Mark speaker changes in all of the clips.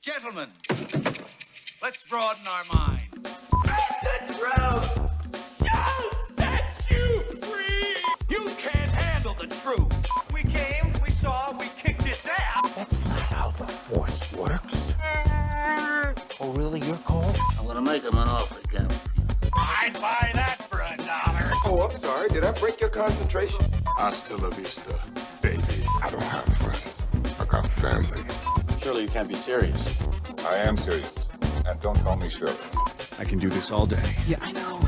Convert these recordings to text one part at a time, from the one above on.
Speaker 1: Gentlemen, let's broaden our minds.
Speaker 2: The truth shall set you free.
Speaker 1: You can't handle the truth.
Speaker 2: We came, we saw, we kicked its ass.
Speaker 3: That's not how the Force works. Oh, really? You're cold?
Speaker 4: I'm gonna make him an offer again.
Speaker 1: I'd buy that for $1.
Speaker 5: Oh, I'm sorry. Did I break your concentration?
Speaker 6: Hasta la vista, baby.
Speaker 5: I don't have friends. I got family.
Speaker 7: Surely you can't be serious.
Speaker 5: I am serious. And don't call me Shirley.
Speaker 6: I can do this all day.
Speaker 3: Yeah, I know.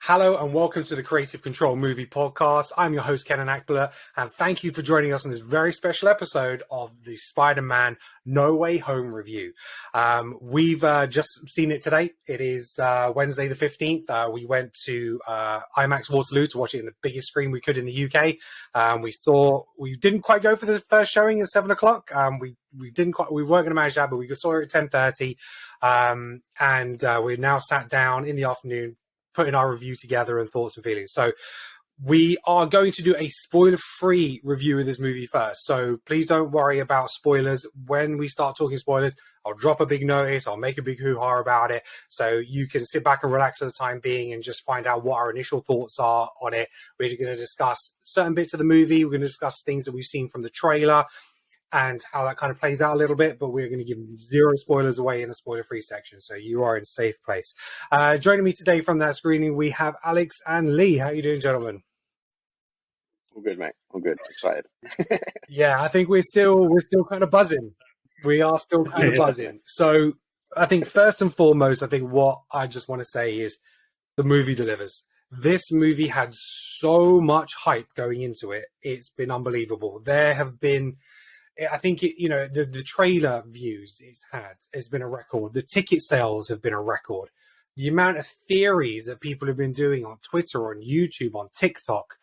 Speaker 8: Hello and welcome to the Creative Control Movie Podcast. I'm your host, Kenan, and thank you for joining us on this very special episode of the Spider-Man No Way Home review. We've just seen it today. It is Wednesday the 15th. We went to IMAX Waterloo to watch it in the biggest screen we could in the UK. We didn't quite go for the first showing at 7 o'clock. We weren't going to manage that, but we saw it at 10:30. And we're now sat down in the afternoon, putting our review together and thoughts and feelings. So we are going to do a spoiler-free review of this movie first. So please don't worry about spoilers. When we start talking spoilers, I'll drop a big notice. I'll make a big hoo-ha about it. So you can sit back and relax for the time being and just find out what our initial thoughts are on it. We're going to discuss certain bits of the movie. We're going to discuss things that we've seen from the trailer and how that kind of plays out a little bit, but we're going to give zero spoilers away in the spoiler-free section, so you are in a safe place. Joining me today from that screening, we have Alex and Lee. How are you doing, gentlemen?
Speaker 7: All good, mate. All good. Excited.
Speaker 8: Yeah, I think we're still kind of buzzing. We are still kind of buzzing. So I think first and foremost, I think what I just want to say is the movie delivers. This movie had so much hype going into it. It's been unbelievable. There have been... I think the trailer views it's been a record. The ticket sales have been a record. The amount of theories that people have been doing on Twitter, on YouTube, on TikTok,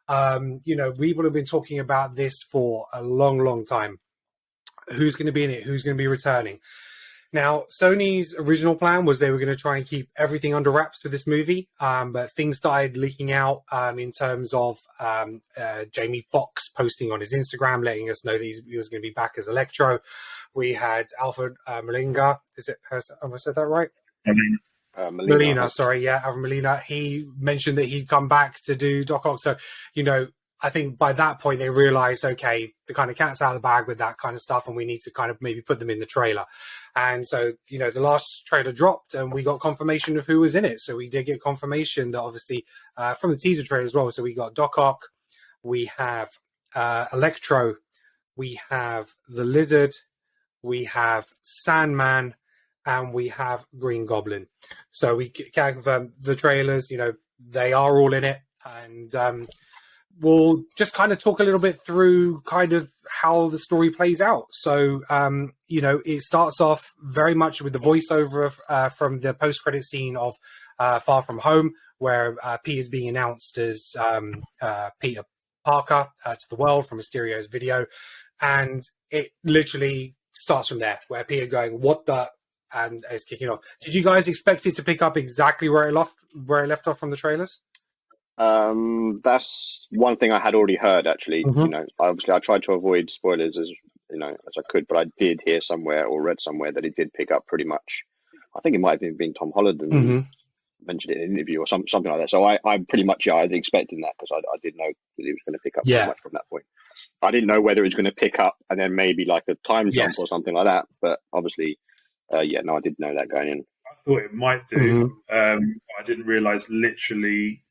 Speaker 8: people have been talking about this for a long, long time. Who's going to be in it? Who's going to be returning? Now, Sony's original plan was they were going to try and keep everything under wraps for this movie, but things started leaking out in terms of Jamie Foxx posting on his Instagram, letting us know that he was going to be back as Electro. We had Alfred Molina. Have I said that right? Molina, sorry, yeah, Alfred Molina. He mentioned that he'd come back to do Doc Ock. So, I think by that point they realized, okay, the kind of cat's out of the bag with that kind of stuff, and we need to kind of maybe put them in the trailer. And so, the last trailer dropped and we got confirmation of who was in it. So we did get confirmation that obviously from the teaser trailer as well. So we got Doc Ock, we have Electro, we have the Lizard, we have Sandman, and we have Green Goblin. So we can confirm the trailers, they are all in it. And we'll just kind of talk a little bit through kind of how the story plays out. So, it starts off very much with the voiceover from the post-credit scene of Far From Home, where Pete is being announced as Peter Parker to the world from Mysterio's video. And it literally starts from there, where Peter going, what the... and is kicking off. Did you guys expect it to pick up exactly where it left off from the trailers?
Speaker 7: That's one thing I had already heard, actually.
Speaker 8: Mm-hmm.
Speaker 7: Obviously I tried to avoid spoilers as I could, but I did hear somewhere or read somewhere that it did pick up pretty much. I think it might have been Tom Holland and mentioned it in an interview or something like that. So I pretty much, I was expecting that, because I did know that it was going to pick up so much from that point. I didn't know whether it was going to pick up and then maybe like a time jump or something like that. But obviously, I did know that going in.
Speaker 9: I thought it might do. I didn't realise literally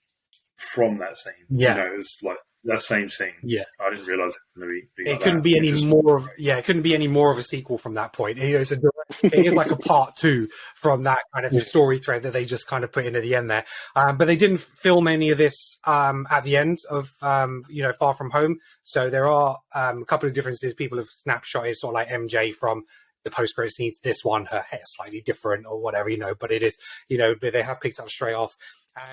Speaker 9: from that scene. It was like that same scene. Yeah, I didn't realise it was going to be. It couldn't be any more.
Speaker 8: It couldn't be any more of a sequel from that point. It is like a part two from that kind of story thread that they just kind of put into the end there. But they didn't film any of this at the end of Far From Home. So there are a couple of differences. People have snapshotted sort of like MJ from the post-credit scenes. This one, her hair slightly different or whatever, but it is, but they have picked up straight off.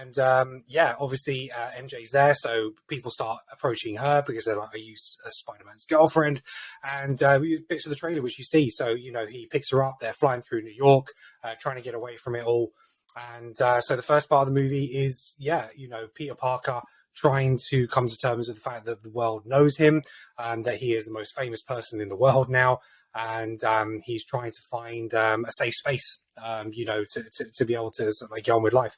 Speaker 8: And obviously MJ's there, so people start approaching her because they're like, "Are you Spider-Man's girlfriend?" And bits of the trailer which you see. So he picks her up. They're flying through New York, trying to get away from it all. And so the first part of the movie is Peter Parker trying to come to terms with the fact that the world knows him, that he is the most famous person in the world now, and he's trying to find a safe space, to be able to sort of like get on with life.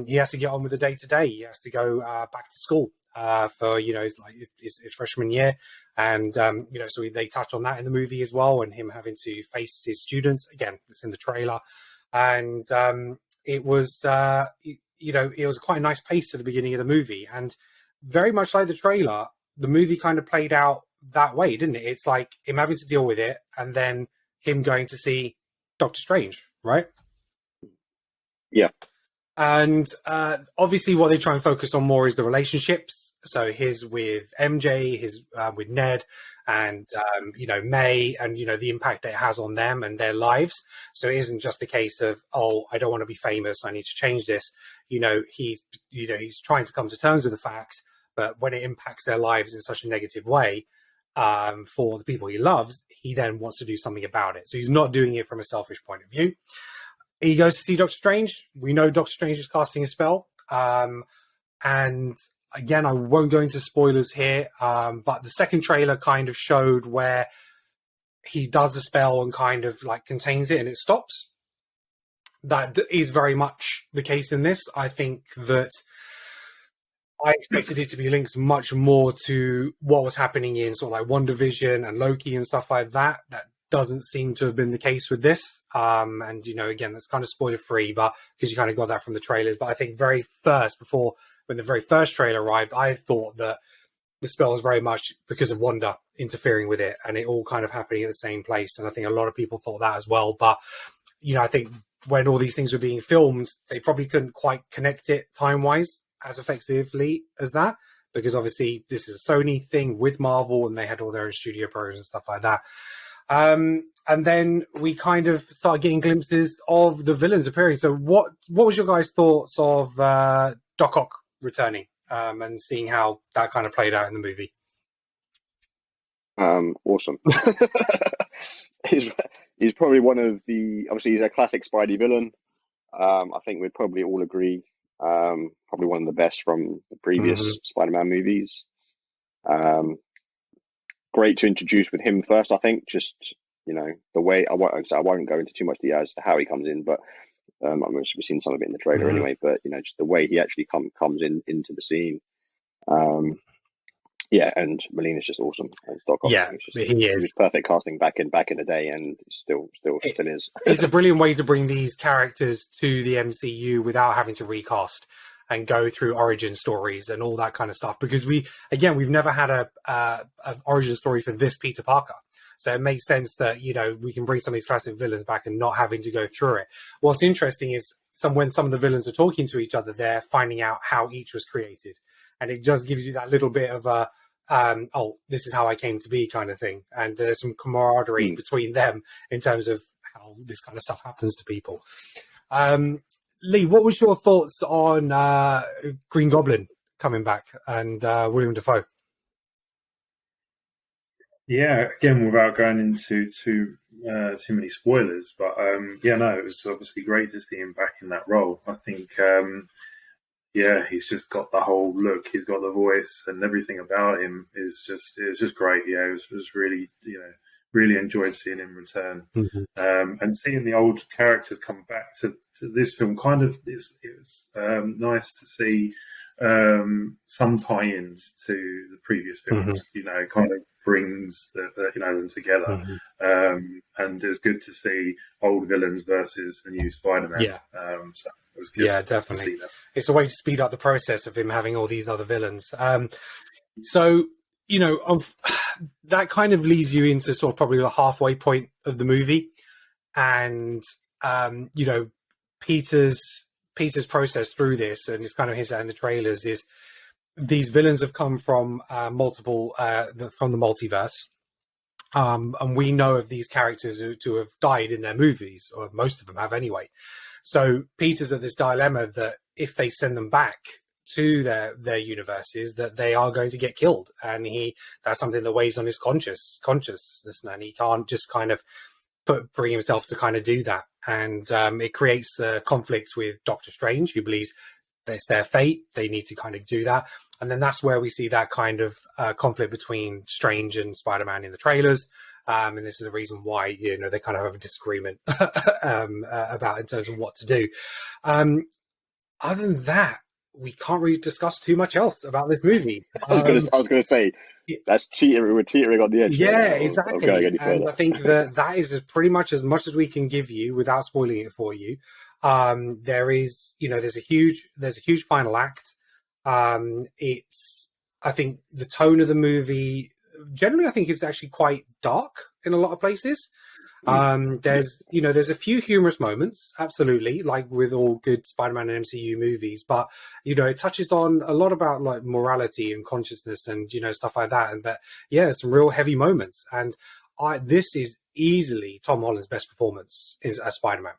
Speaker 8: He has to get on with the day-to-day. He has to go back to school for his freshman year, and so they touch on that in the movie as well, and him having to face his students again. It's in the trailer, and it was it was quite a nice pace to the beginning of the movie, and very much like the trailer, the movie kind of played out that way, didn't it? It's like him having to deal with it, and then him going to see Doctor Strange, right?
Speaker 7: Yeah.
Speaker 8: And obviously what they try and focus on more is the relationships. So his with MJ, his with Ned, and May, and the impact that it has on them and their lives. So it isn't just a case of, oh, I don't want to be famous, I need to change this. He's trying to come to terms with the fact, but when it impacts their lives in such a negative way, for the people he loves, he then wants to do something about it. So he's not doing it from a selfish point of view. He goes to see Doctor Strange. We know Doctor Strange is casting a spell. And again, I won't go into spoilers here, but the second trailer kind of showed where he does the spell and kind of like contains it and it stops. That is very much the case in this. I think that I expected it to be linked much more to what was happening in sort of like WandaVision and Loki and stuff like that. That doesn't seem to have been the case with this. And, again, that's kind of spoiler free, but because you kind of got that from the trailers. But I think when the very first trailer arrived, I thought that the spell was very much because of Wanda interfering with it, and it all kind of happening at the same place. And I think a lot of people thought that as well. But, I think when all these things were being filmed, they probably couldn't quite connect it time-wise as effectively as that, because obviously this is a Sony thing with Marvel, and they had all their own studio programs and stuff like that. And then we kind of start getting glimpses of the villains appearing. So what was your guys' thoughts of Doc Ock returning, and seeing how that kind of played out in the movie?
Speaker 7: Awesome. He's probably one of the, obviously he's a classic Spidey villain. I think we'd probably all agree. Probably one of the best from the previous Spider-Man movies. Great to introduce with him first, I think. Just, the way, I won't go into too much detail as to how he comes in, but I'm sure we've seen some of it in the trailer anyway, but, just the way he actually comes into the scene. And Molina's just awesome. Doc Ock, he is. He was perfect casting back in the day, and still is.
Speaker 8: It's a brilliant way to bring these characters to the MCU without having to recast and go through origin stories and all that kind of stuff. Because we've never had a origin story for this Peter Parker. So it makes sense that, we can bring some of these classic villains back and not having to go through it. What's interesting is when some of the villains are talking to each other, they're finding out how each was created. And it just gives you that little bit of a, this is how I came to be kind of thing. And there's some camaraderie between them in terms of how this kind of stuff happens to people. Lee, what was your thoughts on Green Goblin coming back and William Dafoe?
Speaker 9: Yeah, again, without going into too many spoilers, but it was obviously great to see him back in that role. I think, he's just got the whole look, he's got the voice, and everything about him is just great. Yeah, it was really, really enjoyed seeing him return, and seeing the old characters come back to this film. Kind of, it was nice to see some tie-ins to the previous films. Kind of brings them together, and it was good to see old villains versus the new Spider-Man. So it was good.
Speaker 8: Yeah, definitely. It's a way to speed up the process of him having all these other villains. So that kind of leads you into sort of probably the halfway point of the movie, and Peter's process through this, and it's kind of his in the trailers, is these villains have come from from the multiverse, and we know of these characters who have died in their movies, or most of them have anyway. So Peter's at this dilemma that if they send them back to their universes, that they are going to get killed, and that's something that weighs on his consciousness, and he can't just kind of bring himself to kind of do that. And it creates a conflict with Doctor Strange, who believes it's their fate. They need to kind of do that. And then that's where we see that kind of conflict between Strange and Spider-Man in the trailers. And this is the reason why, you know, they kind of have a disagreement about in terms of what to do. Other than that, we can't really discuss too much else about this movie.
Speaker 7: I was going to say, that's cheating. We're teetering on the edge.
Speaker 8: Yeah, exactly. And I think that is pretty much as we can give you without spoiling it for you. There's a huge final act. I think the tone of the movie generally, I think, is actually quite dark in a lot of places. There's a few humorous moments, absolutely, like with all good Spider-Man and MCU movies, but, you know, it touches on a lot about like morality and consciousness and, you know, stuff like that. But yeah, some real heavy moments. And this is easily Tom Holland's best performance as Spider-Man.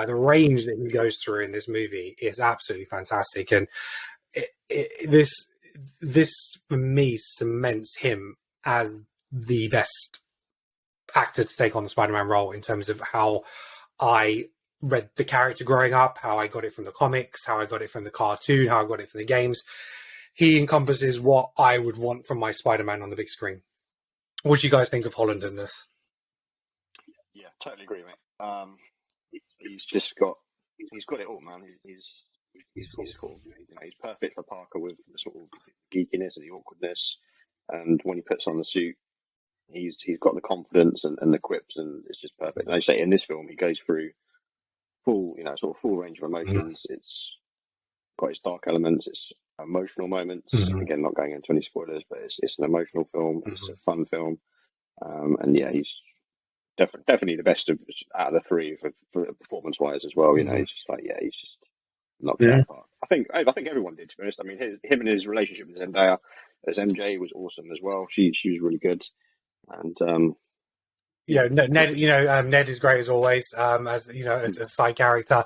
Speaker 8: The range that he goes through in this movie is absolutely fantastic. And this for me cements him as the best actor to take on the Spider-Man role in terms of how I read the character growing up, how I got it from the comics, how I got it from the cartoon, how I got it from the games. He encompasses what I would want from my Spider-Man on the big screen. What do you guys think of Holland in this?
Speaker 7: Yeah, totally agree, mate. He's got it all, man. He's cool. You know, he's perfect for Parker with the sort of geekiness and the awkwardness, and when he puts on the suit, he's got the confidence and the quips, and it's just perfect. And I say in this film, he goes through full range of emotions. It's got its dark elements, it's emotional moments. Again, not going into any spoilers, but it's an emotional film. It's a fun film, and yeah, he's definitely the best out of the three for performance wise as well. You know, he's just knocked it out of the park. I think everyone did, to be honest. I mean, him and his relationship with Zendaya as MJ was awesome as well. She was really good. And Ned is great as always. As you know, as a side character,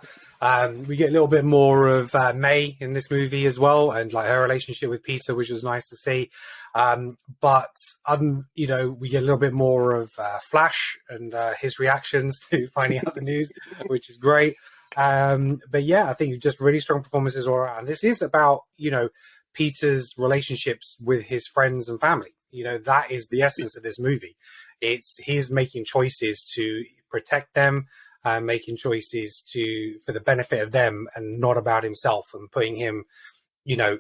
Speaker 7: we get a little bit more of May in this movie as well, and like her relationship with Peter, which was nice to see. But we get a little bit more of Flash and his reactions to finding out the news, which is great. But yeah, I think just really strong performances all around. This is about, you know, Peter's relationships with his friends and family. You know, that is the essence of this movie. It's he's making choices to protect them, making choices for the benefit of them and not about himself, and putting him, you know,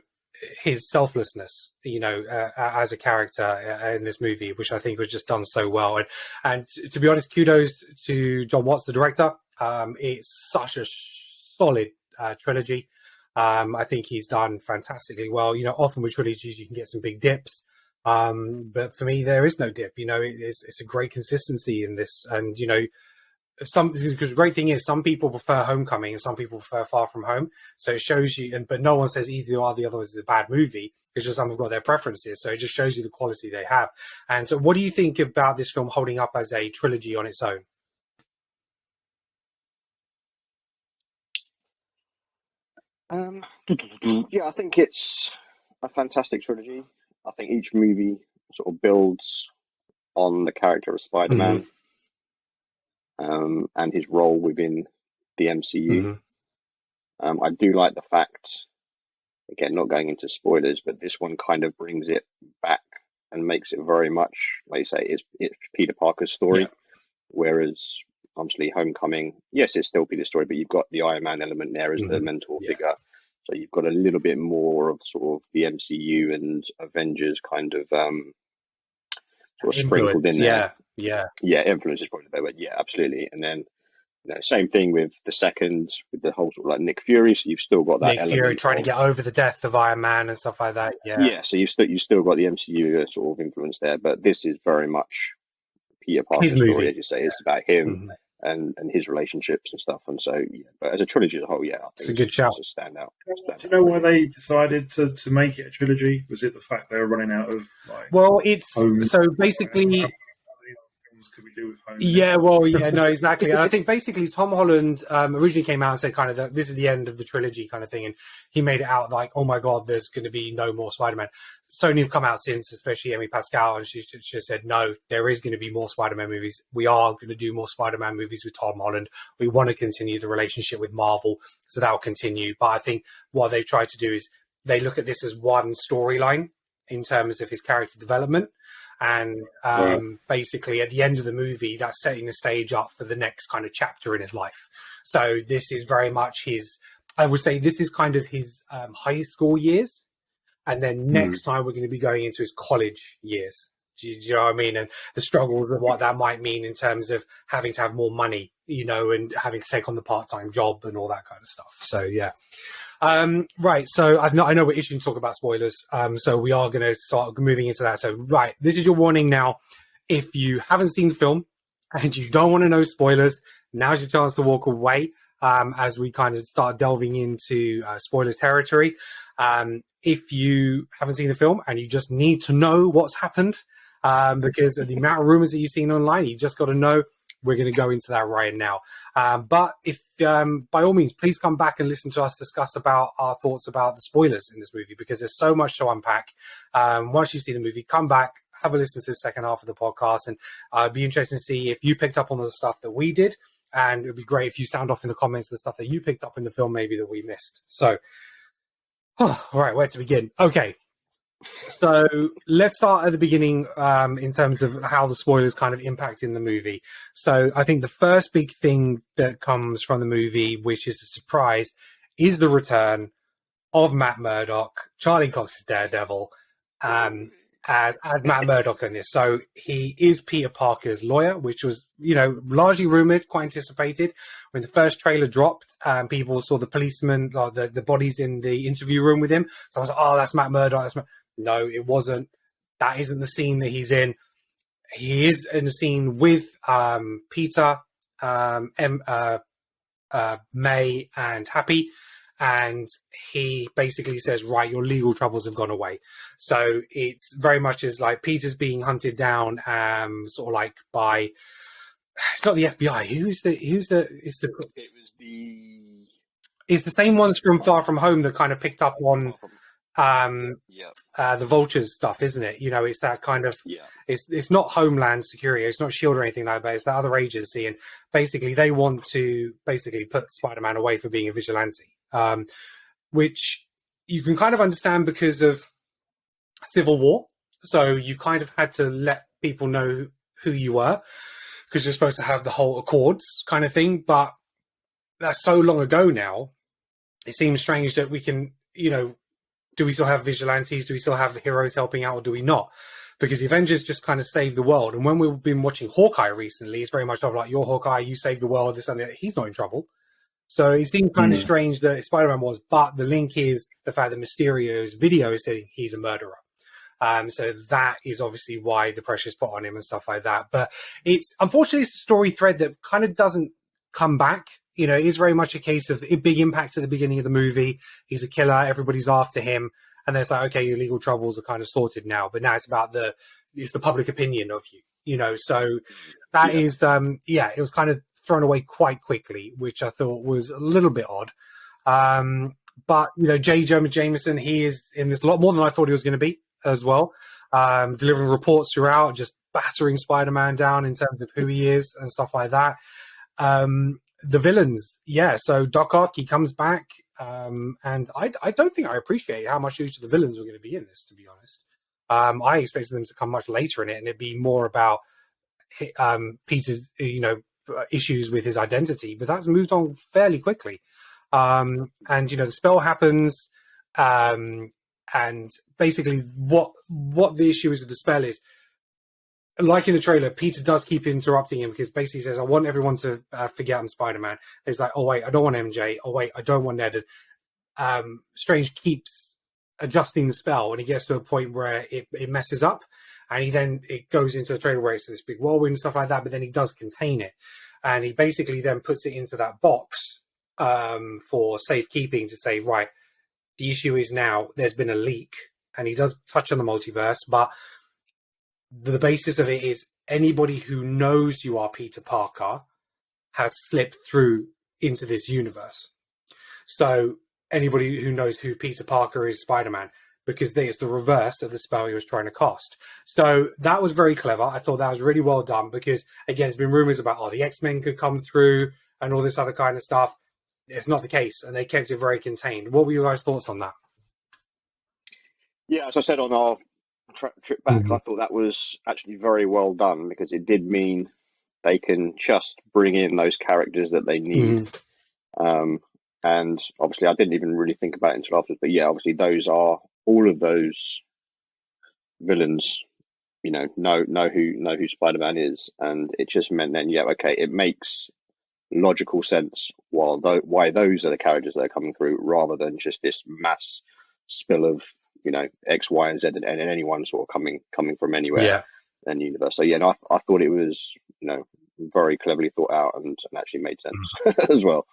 Speaker 7: his selflessness, you know, as a character in this movie, which I think was just done so well. And to be honest, kudos to John Watts, the director. It's such a solid trilogy. I think he's done fantastically well. You know, often with trilogies, you can get some big dips. But for me, there is no dip. You know, it's a great consistency in this. And, you know, because the great thing is some people prefer Homecoming and some people prefer Far From Home. So it shows you, but no one says either or the other is a bad movie. It's just some have got their preferences. So it just shows you the quality they have. And so what do you think about this film holding up as a trilogy on its own? Yeah, I think it's a fantastic trilogy. I think each movie sort of builds on the character of Spider-Man and his role within the MCU. I do like the fact, again, not going into spoilers, but this one kind of brings it back and makes it very much, like you say, it's Peter Parker's story. Whereas, obviously, Homecoming, yes, it's still Peter's story, but you've got the Iron Man element there as the mentor figure. So you've got a little bit more of sort of the MCU and Avengers kind of sort of sprinkled in there. Yeah, influence is probably the better word. Yeah, absolutely. And then, you know, same thing with the second, with the whole sort of like Nick Fury. So you've still got that
Speaker 8: Nick Fury trying to get over the death of Iron Man and stuff like that. Yeah.
Speaker 7: So you've still got the MCU sort of influence there, but this is very much Peter Parker's story, as you say. It's about him and his relationships and stuff. And so, yeah, but as a trilogy as a whole, yeah, I think
Speaker 8: it's a good shout.
Speaker 7: It's a standout.
Speaker 9: Do you know why they decided to make it a trilogy? Was it the fact they were running out of
Speaker 8: Well, it's so basically.
Speaker 9: films could we do with home?
Speaker 8: Yeah, well, yeah, no, exactly. And I think basically Tom Holland originally came out and said kind of that this is the end of the trilogy kind of thing, and he made it out like, oh my god, there's going to be no more Spider-Man. Sony have come out since, especially Amy Pascal, and she said no, there is going to be more Spider-Man movies. We are going to do more Spider-Man movies with Tom Holland. We want to continue the relationship with Marvel, so that will continue. But I think what they've tried to do is they look at this as one storyline in terms of his character development. And basically, at the end of the movie, that's setting the stage up for the next kind of chapter in his life. So this is very much his, I would say this is kind of his high school years. And then next time we're going to be going into his college years. Do you know what I mean? And the struggles of what that might mean in terms of having to have more money, you know, and having to take on the part-time job and all that kind of stuff. So, yeah. Right, so I know we're itching to talk about spoilers, so we are going to start moving into that. So, right, this is your warning now. If you haven't seen the film and you don't want to know spoilers, now's your chance to walk away as we kind of start delving into spoiler territory. If you haven't seen the film and you just need to know what's happened, because of the amount of rumors that you've seen online, you just got to know. We're going to go into that right now. But if, by all means, please come back and listen to us discuss about our thoughts about the spoilers in this movie, because there's so much to unpack. Once you see the movie, come back, have a listen to the second half of the podcast, and it'd be interesting to see if you picked up on the stuff that we did. And it'd be great if you sound off in the comments the stuff that you picked up in the film, maybe that we missed. So, all right, where to begin? Okay. So let's start at the beginning in terms of how the spoilers kind of impact in the movie. So I think the first big thing that comes from the movie, which is a surprise, is the return of Matt Murdock, Charlie Cox's Daredevil, as Matt Murdock in this. So he is Peter Parker's lawyer, which was, you know, largely rumored, quite anticipated. When the first trailer dropped, people saw the policeman, the bodies in the interview room with him. So I was like, oh, that's Matt Murdock. No, it wasn't. That isn't the scene that he's in. He is in the scene with Peter, May, and Happy. And he basically says, right, your legal troubles have gone away. So it's very much as like Peter's being hunted down, sort of like by, it's not the FBI. It's the same ones from Far From Home that kind of picked up on the Vultures stuff, isn't it? You know, it's that kind of, it's not Homeland Security, it's not SHIELD or anything like that, it's that other agency, and basically they want to basically put Spider-Man away for being a vigilante, which you can kind of understand because of Civil War. So you kind of had to let people know who you were, because you're supposed to have the whole Accords kind of thing, but that's so long ago now, it seems strange that we can, you know, do we still have vigilantes? Do we still have heroes helping out, or do we not? Because the Avengers just kind of saved the world. And when we've been watching Hawkeye recently, it's very much of like, you're Hawkeye, you saved the world, this and that. He's not in trouble. So it seemed kind of strange that Spider-Man was, but the link is the fact that Mysterio's video is saying he's a murderer. So that is obviously why the pressure's put on him and stuff like that. But it's, unfortunately, it's a story thread that kind of doesn't come back. You know, it is very much a case of a big impact at the beginning of the movie. He's a killer. Everybody's after him. And then it's like, okay, your legal troubles are kind of sorted now. But now it's about it's the public opinion of you, you know. So that is, it was kind of thrown away quite quickly, which I thought was a little bit odd. But, you know, J. Jonah Jameson, he is in this a lot more than I thought he was going to be as well. Delivering reports throughout, just battering Spider-Man down in terms of who he is and stuff like that. The villains, so Doc Ock, he comes back, and I don't think I appreciate how much each of the villains were going to be in this, to be honest. I expected them to come much later in it, and it'd be more about Peter's, you know, issues with his identity, but that's moved on fairly quickly. And, you know, the spell happens, and basically what the issue is with the spell is, like in the trailer, Peter does keep interrupting him because basically he says, I want everyone to forget I'm Spider-Man. It's like, oh, wait, I don't want MJ. Oh, wait, I don't want Ned. Strange keeps adjusting the spell, and he gets to a point where it messes up. And it goes into the trailer where it's this big whirlwind and stuff like that, but then he does contain it. And he basically then puts it into that box for safekeeping to say, right, the issue is now there's been a leak. And he does touch on the multiverse, but the basis of it is anybody who knows you are Peter Parker has slipped through into this universe. So anybody who knows who Peter Parker is Spider-Man, because it's the reverse of the spell he was trying to cast. So that was very clever. I thought that was really well done because, again, there's been rumors about, the X-Men could come through and all this other kind of stuff. It's not the case, and they kept it very contained. What were your guys' thoughts on that?
Speaker 7: Yeah, as I said on our trip back, I thought that was actually very well done because it did mean they can just bring in those characters that they need. And obviously, I didn't even really think about it until afterwards. But yeah, obviously, all of those villains, know who Spider-Man is, and it just meant then, it makes logical sense why those are the characters that are coming through, rather than just this mass spill of X, Y, and Z, and anyone sort of coming from anywhere in the universe. So yeah, I thought it was very cleverly thought out and actually made sense as well.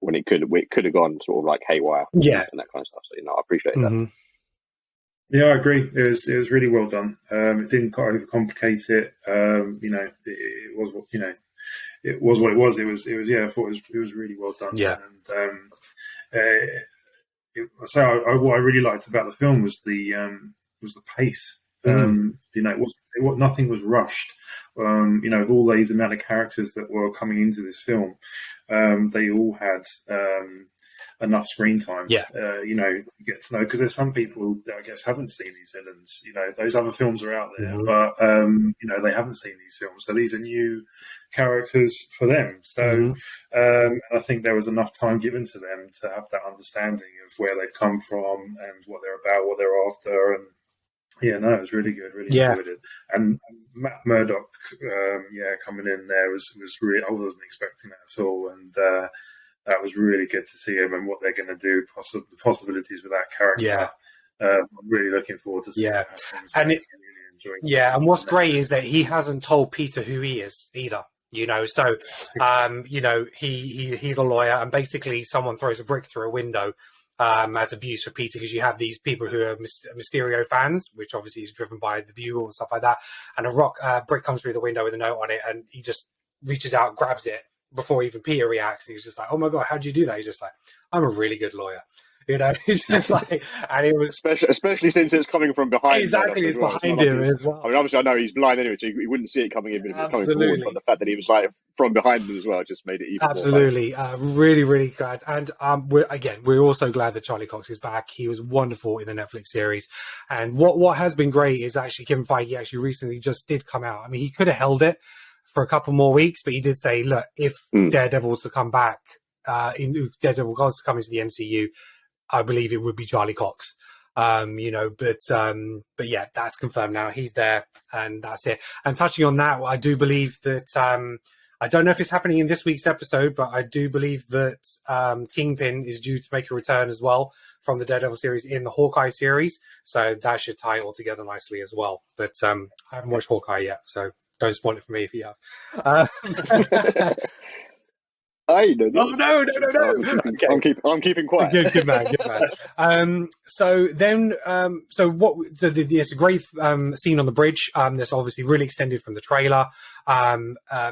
Speaker 7: When it could have gone sort of like haywire, and that kind of stuff. So I appreciate that.
Speaker 9: Yeah, I agree. It was really well done. It didn't quite overcomplicate it. It was what it was. What it was. It was. Yeah, I thought it was really well done.
Speaker 8: Yeah.
Speaker 9: And what I really liked about the film was the pace. Nothing was rushed. With all these amount of characters that were coming into this film, they all had enough screen time. To get to know, because there's some people that I guess haven't seen these villains. Those other films are out there, but they haven't seen these films, so these are new characters for them. So I think there was enough time given to them to have that understanding of where they've come from and what they're about, what they're after, and it was really good. Really enjoyed it. And Matt Murdock, coming in there was really. I wasn't expecting that at all, and that was really good to see him and what they're going to do. The possibilities with that character. I'm really looking forward to seeing that happen.
Speaker 8: And and what's great is that he hasn't told Peter who he is either. So he's a lawyer, and basically someone throws a brick through a window. As abuse for Peter, because you have these people who are Mysterio fans, which obviously is driven by the Bugle and stuff like that, and a brick comes through the window with a note on it, and he just reaches out, grabs it before even Peter reacts. He's just like, "Oh my god, how'd you do that?" He's just like, "I'm a really good lawyer." He's just like, and it was
Speaker 7: especially since it's coming from behind.
Speaker 8: Exactly, it's behind him as well.
Speaker 7: I mean, obviously, I know he's blind anyway, so he wouldn't see it coming in, but if it's coming forward. But the fact that he was like from behind him as well just made it even
Speaker 8: absolutely more really, really glad. And we're also glad that Charlie Cox is back. He was wonderful in the Netflix series. And what has been great is actually Kevin Feige actually recently just did come out. I mean, he could have held it for a couple more weeks, but he did say, look, if Daredevil was to come back, Daredevil was to come into the MCU, I believe it would be Charlie Cox. But yeah, that's confirmed now. He's there, and that's it. And touching on that, I do believe that I don't know if it's happening in this week's episode, but I do believe that Kingpin is due to make a return as well from the Daredevil series in the Hawkeye series. So that should tie it all together nicely as well. But I haven't watched Hawkeye yet, so don't spoil it for me if you have.
Speaker 7: I know.
Speaker 8: Oh no! Okay.
Speaker 7: I'm keeping quiet.
Speaker 8: Good man. So there's a great scene on the bridge. That's obviously really extended from the trailer.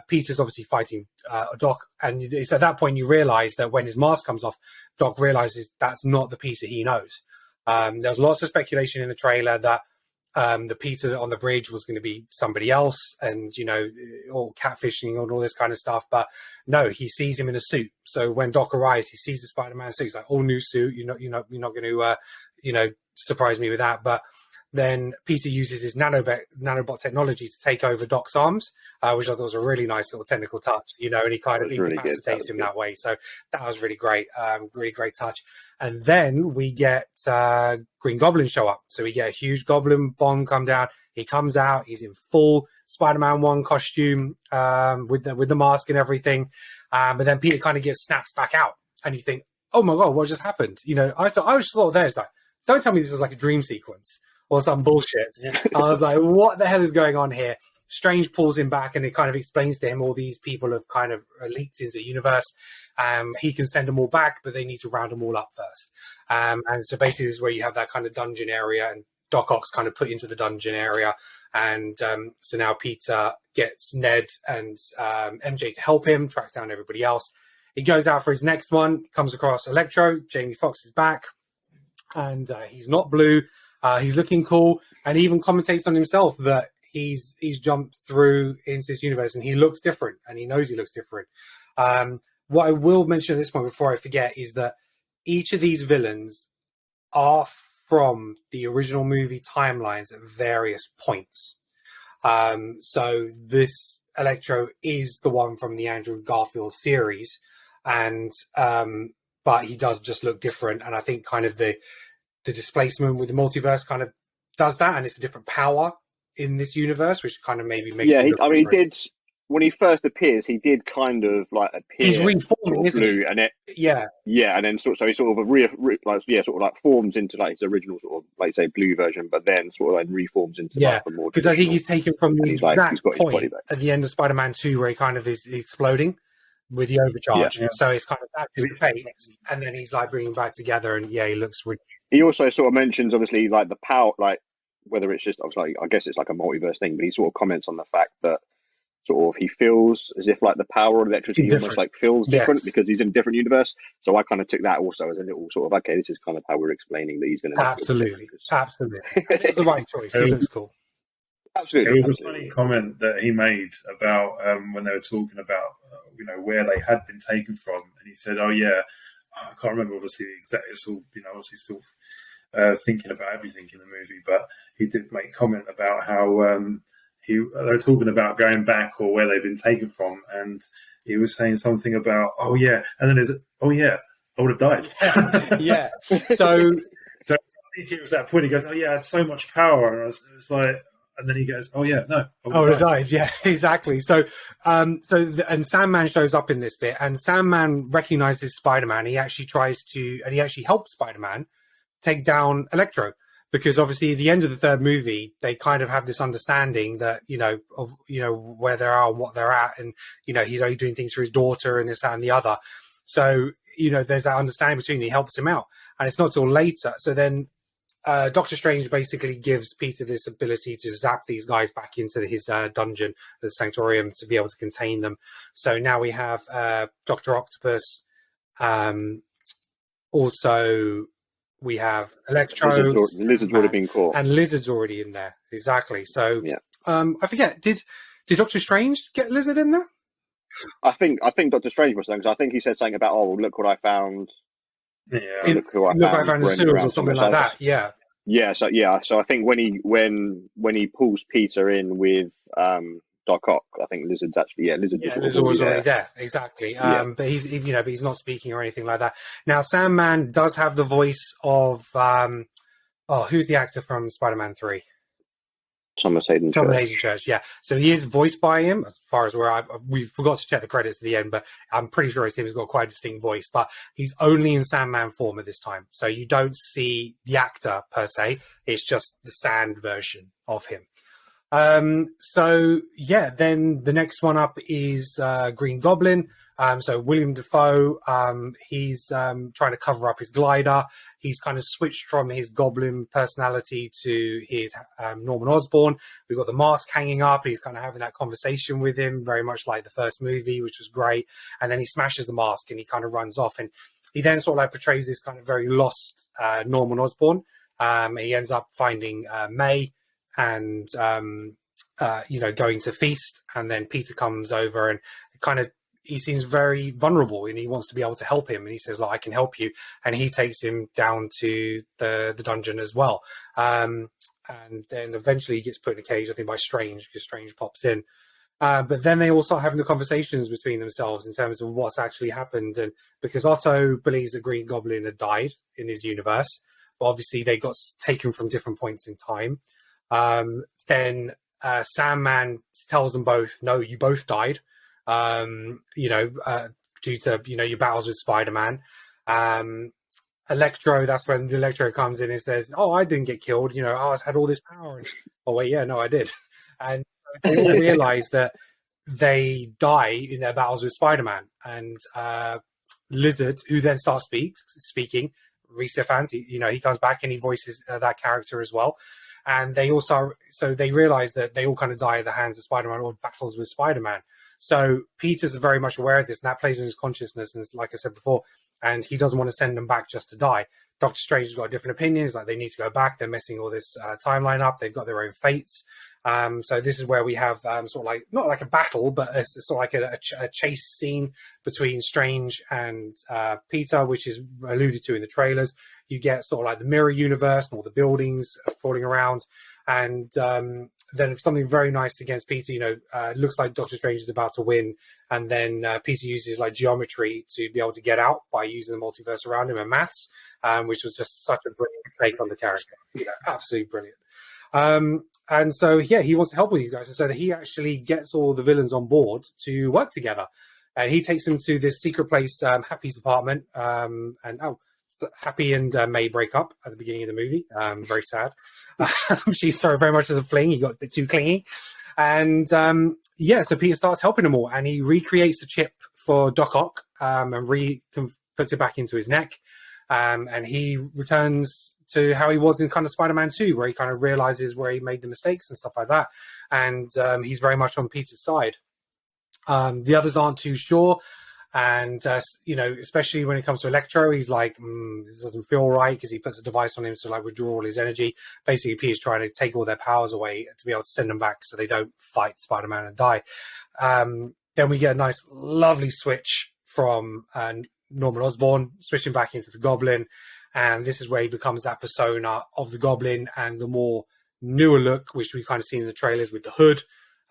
Speaker 8: Peter's obviously fighting Doc, and it's at that point you realise that when his mask comes off, Doc realises that's not the Peter he knows. There's lots of speculation in the trailer that the Peter on the bridge was going to be somebody else, and all catfishing and all this kind of stuff. But no, he sees him in a suit. So when Doc arrives, he sees the Spider-Man suit. He's like, "All new suit. You're not going to surprise me with that." But then Peter uses his nanobot technology to take over Doc's arms, which I thought was a really nice little technical touch. And he kind of incapacitates him that way. So that was really great. Really great touch. And then we get Green Goblin show up. So we get a huge Goblin bomb come down. He comes out. He's in full Spider-Man 1 costume with the mask and everything. But then Peter kind of gets snaps back out. And you think, oh my God, what just happened? I just thought there, it's like, don't tell me this was like a dream sequence or some bullshit. I was like, what the hell is going on here? Strange pulls him back, and it kind of explains to him all these people have kind of leaked into the universe. He can send them all back, but they need to round them all up first. And so basically this is where you have that kind of dungeon area, and Doc Ock's kind of put into the dungeon area. And so now Peter gets Ned and MJ to help him track down everybody else. He goes out for his next one, comes across Electro. Jamie Foxx is back, and he's not blue. He's looking cool, and he even commentates on himself that he's jumped through into this universe, and he looks different, and he knows he looks different. What I will mention at this point before I forget is that each of these villains are from the original movie timelines at various points. So this Electro is the one from the Andrew Garfield series, and but he does just look different. And I think kind of the displacement with the multiverse kind of does that, and it's a different power in this universe, which kind of maybe makes.
Speaker 7: Yeah, he did. When he first appears, he did kind of like appear.
Speaker 8: He's reforming,
Speaker 7: sort of
Speaker 8: isn't
Speaker 7: blue,
Speaker 8: he?
Speaker 7: and it.
Speaker 8: Yeah.
Speaker 7: Yeah, and then so he sort of forms into like his original sort of like say blue version, but then sort of like reforms into like the more.
Speaker 8: Because I think he's taken from the exact
Speaker 7: got
Speaker 8: point at the end of Spider-Man 2 where he kind of is exploding with the overcharge.
Speaker 7: Yeah.
Speaker 8: So it's kind of back to face, and then he's like bringing back together, and he looks really.
Speaker 7: He also sort of mentions obviously like the power, like whether it's just obviously I guess it's like a multiverse thing, but he sort of comments on the fact that sort of he feels as if like the power of electricity almost like feels different because he's in a different universe. So I kind of took that also as a little sort of okay, this is kind of how we're explaining that he's going to
Speaker 8: absolutely. It's the right choice. It looks cool.
Speaker 7: Absolutely.
Speaker 9: It was a funny comment that he made about when they were talking about where they had been taken from, and he said, "Oh yeah, I can't remember obviously the exact. It's all obviously still thinking about everything in the movie, but he did make comment about how." They were talking about going back or where they've been taken from, and he was saying something about, oh yeah, and then there's, oh yeah, I would have died.
Speaker 8: Yeah. So
Speaker 9: I think it was that point. He goes, oh yeah, I had so much power, and it's like, and then he goes, oh yeah, no,
Speaker 8: I would have died. Yeah, exactly. So, and Sandman shows up in this bit, and Sandman recognizes Spider-Man. He actually helps Spider-Man take down Electro. Because obviously, at the end of the third movie, they kind of have this understanding that of where they are and what they're at, and he's only doing things for his daughter and this, that, and the other. So there's that understanding between. He helps him out, and it's not till later. So then, Doctor Strange basically gives Peter this ability to zap these guys back into his dungeon, the Sanctorium, to be able to contain them. So now we have Dr. Octopus. Also. We have Electro.
Speaker 7: Lizard's already been caught.
Speaker 8: And Lizard's already in there. Exactly. So,
Speaker 7: yeah.
Speaker 8: I forget, did Doctor Strange get Lizard in there?
Speaker 7: I think Doctor Strange was saying, because I think he said something about, oh, well, look what I found.
Speaker 9: Yeah.
Speaker 7: Look who I found
Speaker 8: in the sewers or something like that. Yeah.
Speaker 7: Yeah. So I think when he pulls Peter in with Doc Ock, I think Lizard's actually Lizard was
Speaker 8: already there. Exactly. But he's not speaking or anything like that. Now Sandman does have the voice of who's the actor from Spider-Man 3?
Speaker 7: Thomas Hayden
Speaker 8: Church. Yeah. So he is voiced by him, as far as we forgot to check the credits at the end, but I'm pretty sure it's him. He's got quite a distinct voice, but he's only in Sandman form at this time. So you don't see the actor per se. It's just the Sand version of him. So yeah, then the next one up is Green Goblin. So William Dafoe, he's trying to cover up his glider. He's kind of switched from his Goblin personality to his Norman Osborn. We've got the mask hanging up, and he's kind of having that conversation with him, very much like the first movie, which was great. And then he smashes the mask and he kind of runs off, and he then sort of like portrays this kind of very lost Norman Osborn. He ends up finding May and going to feast, and then Peter comes over and he seems very vulnerable and he wants to be able to help him, and he says, I can help you, and he takes him down to the dungeon as well, and then eventually he gets put in a cage, I think by Strange, because Strange pops in, but then they all start having the conversations between themselves in terms of what's actually happened, and because Otto believes that Green Goblin had died in his universe, but obviously they got taken from different points in time. Then Sandman tells them both, no, you both died, due to, your battles with Spider-Man. Electro, that's when the Electro comes in and says, oh, I didn't get killed, I had all this power. And, oh, wait, yeah, no, I did. And they all realize that they die in their battles with Spider-Man. And Lizard, who then starts speaking, Rhys Ifans. He comes back and he voices that character as well. And they realize that they all kind of die at the hands of Spider-Man or battles with Spider-Man. So Peter's very much aware of this, and that plays in his consciousness. And like I said before, and he doesn't want to send them back just to die. Doctor Strange has got a different opinion. He's like, they need to go back. They're messing all this timeline up. They've got their own fates. So this is where we have sort of like, not like a battle, but it's sort of like a chase scene between Strange and Peter, which is alluded to in the trailers. You get sort of like the mirror universe and all the buildings falling around. And then something very nice against Peter, looks like Doctor Strange is about to win. And then Peter uses like geometry to be able to get out by using the multiverse around him and maths, which was just such a brilliant take on the character. Absolutely brilliant. And so, he wants to help with these guys. And so that he actually gets all the villains on board to work together. And he takes them to this secret place, Happy's apartment. Happy and May break up at the beginning of the movie. Very sad. She's very much as a fling. He got a bit too clingy. And so Peter starts helping them all. And he recreates the chip for Doc Ock and puts it back into his neck. And he returns to how he was in kind of Spider-Man 2, where he kind of realizes where he made the mistakes and stuff like that. And he's very much on Peter's side. The others aren't too sure. And, especially when it comes to Electro, he's like, this doesn't feel right, because he puts a device on him to like withdraw all his energy. Basically, Peter's trying to take all their powers away to be able to send them back so they don't fight Spider-Man and die. Then we get a nice, lovely switch from Norman Osborn switching back into the Goblin. And this is where he becomes that persona of the Goblin and the more newer look, which we kind of seen in the trailers with the hood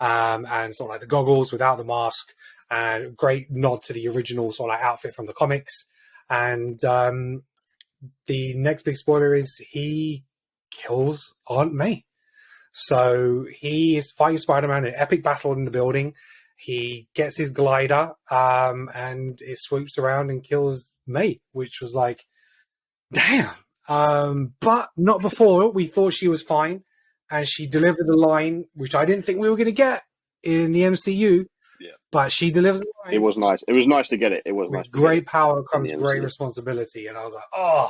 Speaker 8: and sort of like the goggles without the mask. And great nod to the original sort of like outfit from the comics. And the next big spoiler is he kills Aunt May. So he is fighting Spider-Man in an epic battle in the building. He gets his glider and it swoops around and kills May, which was like, damn. But not before. We thought she was fine. And she delivered the line, which I didn't think we were going to get in the MCU. Yeah. But she delivered the line.
Speaker 7: It was nice. It was nice to get it. It was nice.
Speaker 8: With great power comes great responsibility. And I was like, oh,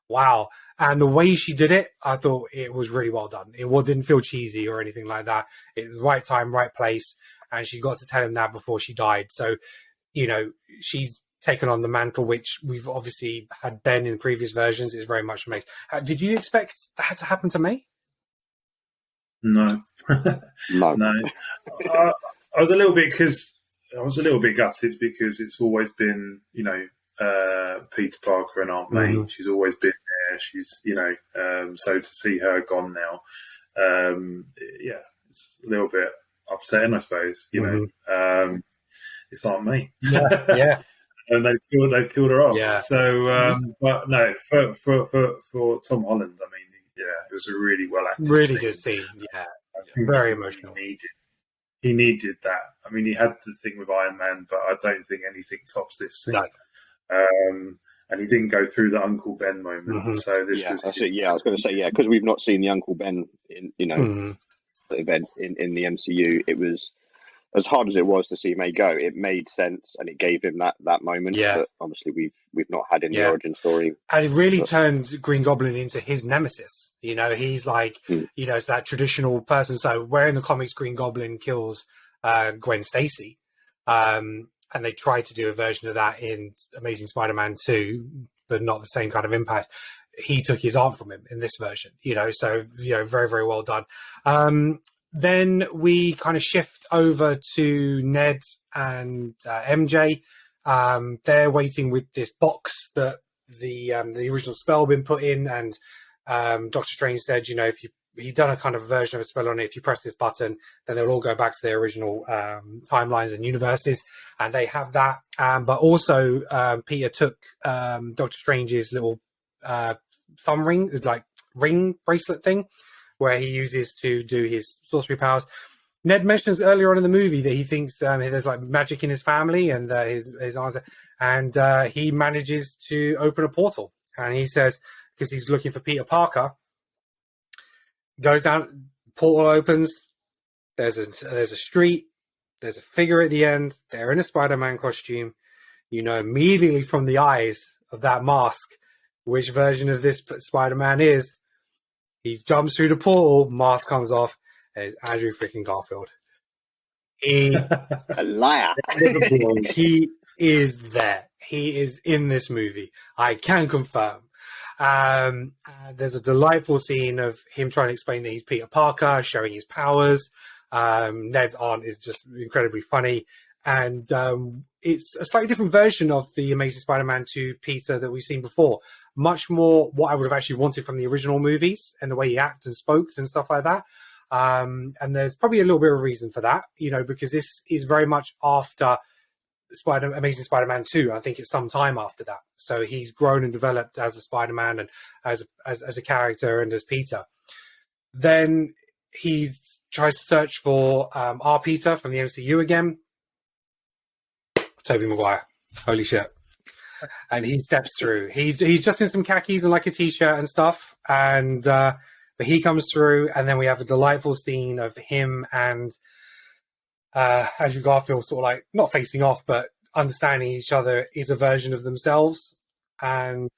Speaker 8: wow. And the way she did it, I thought it was really well done. It didn't feel cheesy or anything like that. It's the right time, right place. And she got to tell him that before she died. So, she's taken on the mantle, which we've obviously had Ben in previous versions. Is very much amazing. Did you expect that to happen to May?
Speaker 9: No. No. I was a little bit gutted because it's always been, Peter Parker and Aunt May. Mm-hmm. She's always been there. She's, so to see her gone now, it's a little bit upsetting, I suppose. It's Aunt May.
Speaker 8: Yeah.
Speaker 9: And they've killed her off.
Speaker 8: Yeah.
Speaker 9: So, but no, for Tom Holland, I mean, it was a really well acted,
Speaker 8: really good scene. Yeah, very emotional.
Speaker 9: He needed that. I mean, he had the thing with Iron Man, but I don't think anything tops this scene. No. And he didn't go through the Uncle Ben moment. Mm-hmm. So this was
Speaker 7: it. Yeah, I was going to say because we've not seen the Uncle Ben in event in the MCU. It was as hard as it was to see May go. It made sense, and it gave him that moment.
Speaker 8: Yeah.
Speaker 7: But obviously, we've not had any origin story,
Speaker 8: and it really turned Green Goblin into his nemesis. He's like, it's that traditional person. So where in the comics Green Goblin kills Gwen Stacy, and they tried to do a version of that in Amazing Spider-Man 2, but not the same kind of impact. He took his arm from him in this version. So very, very well done. Then we kind of shift over to Ned and MJ. They're waiting with this box that the original spell been put in, and Doctor Strange said, if he'd done a kind of version of a spell on it, if you press this button, then they'll all go back to their original timelines and universes, and they have that. But also, Peter took Doctor Strange's little thumb ring, like ring bracelet thing, where he uses to do his sorcery powers. Ned mentions earlier on in the movie that he thinks there's like magic in his family and his answer, and he manages to open a portal. And he says, because he's looking for Peter Parker, goes down, portal opens. There's a street. There's a figure at the end. They're in a Spider-Man costume. Immediately from the eyes of that mask, which version of this Spider-Man is. He jumps through the portal, mask comes off, and it's Andrew freaking Garfield.
Speaker 7: A liar.
Speaker 8: He is there. He is in this movie. I can confirm. There's a delightful scene of him trying to explain that he's Peter Parker, showing his powers. Ned's aunt is just incredibly funny. And it's a slightly different version of the Amazing Spider-Man 2 Peter that we've seen before. Much more what I would have actually wanted from the original movies and the way he acted and spoke and stuff like that. And there's probably a little bit of a reason for that, because this is very much after Amazing Spider-Man 2. I think it's some time after that. So he's grown and developed as a Spider-Man and as a character and as Peter. Then he tries to search for our Peter from the MCU again. Tobey Maguire. Holy shit. And he steps through. He's just in some khakis and like a t-shirt and stuff. And but he comes through, and then we have a delightful scene of him and Andrew Garfield sort of like not facing off, but understanding each other is a version of themselves. And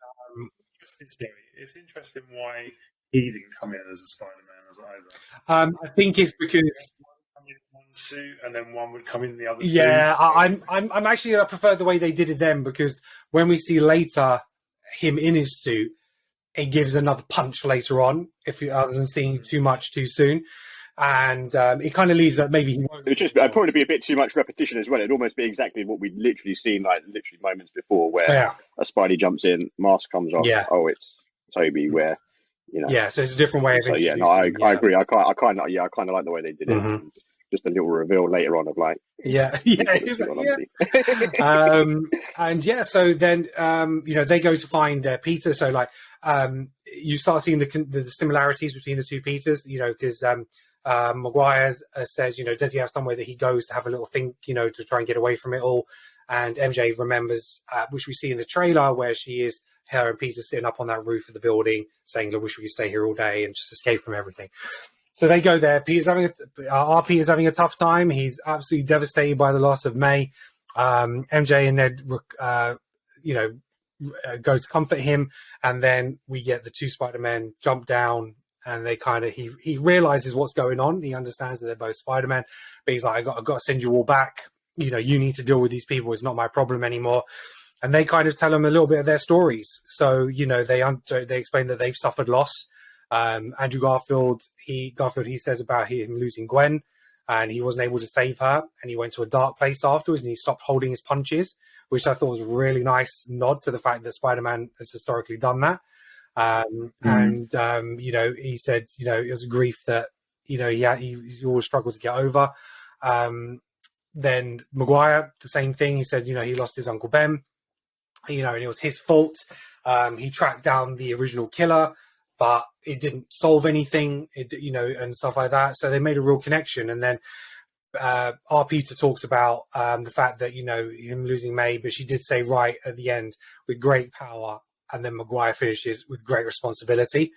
Speaker 9: it's interesting why he didn't come in as a Spider-Man as either.
Speaker 8: I think it's because
Speaker 9: one in one suit and then one would come in the other suit.
Speaker 8: Yeah, I'm actually I prefer the way they did it then, because when we see later him in his suit, it gives another punch later on, other than seeing too much too soon. And it kind of leaves that maybe he won't.
Speaker 7: It'd probably be a bit too much repetition as well. It'd almost be exactly what we'd literally seen, like literally moments before, where a Spidey jumps in, mask comes off.
Speaker 8: Yeah.
Speaker 7: Oh, it's Toby. Where
Speaker 8: Yeah, so it's a different way of.
Speaker 7: So yeah, no, I agree. I kind of like the way they did it.
Speaker 8: Mm-hmm.
Speaker 7: Just a little reveal later on of like.
Speaker 8: So then they go to find their Peter. So like you start seeing the similarities between the two Peters. Because. Maguire says, does he have somewhere that he goes to have a little think, to try and get away from it all? And MJ remembers, which we see in the trailer, where her and Peter sitting up on that roof of the building saying, I wish we could stay here all day and just escape from everything. So they go there. Peter's having a tough time. He's absolutely devastated by the loss of May. MJ and Ned, go to comfort him. And then we get the two Spider-Men jump down. And they he realizes what's going on. He understands that they're both Spider-Man, but he's like, I've got to send you all back. You need to deal with these people. It's not my problem anymore. And they kind of tell him a little bit of their stories. So, they explain that they've suffered loss. Andrew Garfield, he says about him losing Gwen, and he wasn't able to save her. And he went to a dark place afterwards, and he stopped holding his punches, which I thought was a really nice nod to the fact that Spider-Man has historically done that. And he said, it was a grief that, he always struggled to get over. Then Maguire, the same thing. He said, he lost his Uncle Ben, and it was his fault. He tracked down the original killer, but it didn't solve anything, and stuff like that. So they made a real connection. And then our Peter talks about the fact that, him losing May, but she did say right at the end, with great power. And then Maguire finishes with great responsibility.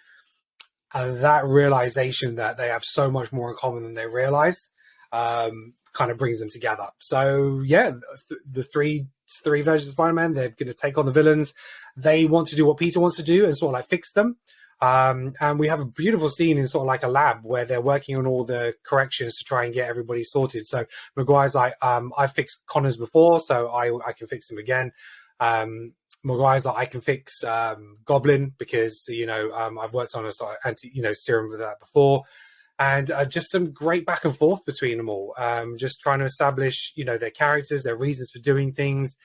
Speaker 8: And that realization that they have so much more in common than they realized kind of brings them together. So, yeah, the three versions of Spider-Man, they're going to take on the villains. They want to do what Peter wants to do and sort of like fix them. And we have a beautiful scene in sort of like a lab where they're working on all the corrections to try and get everybody sorted. So Maguire's like, I fixed Connors before, so I can fix him again. Maguire's like, I can fix Goblin because, I've worked on a sort of serum with that before. And just some great back and forth between them all. Just trying to establish, their characters, their reasons for doing things.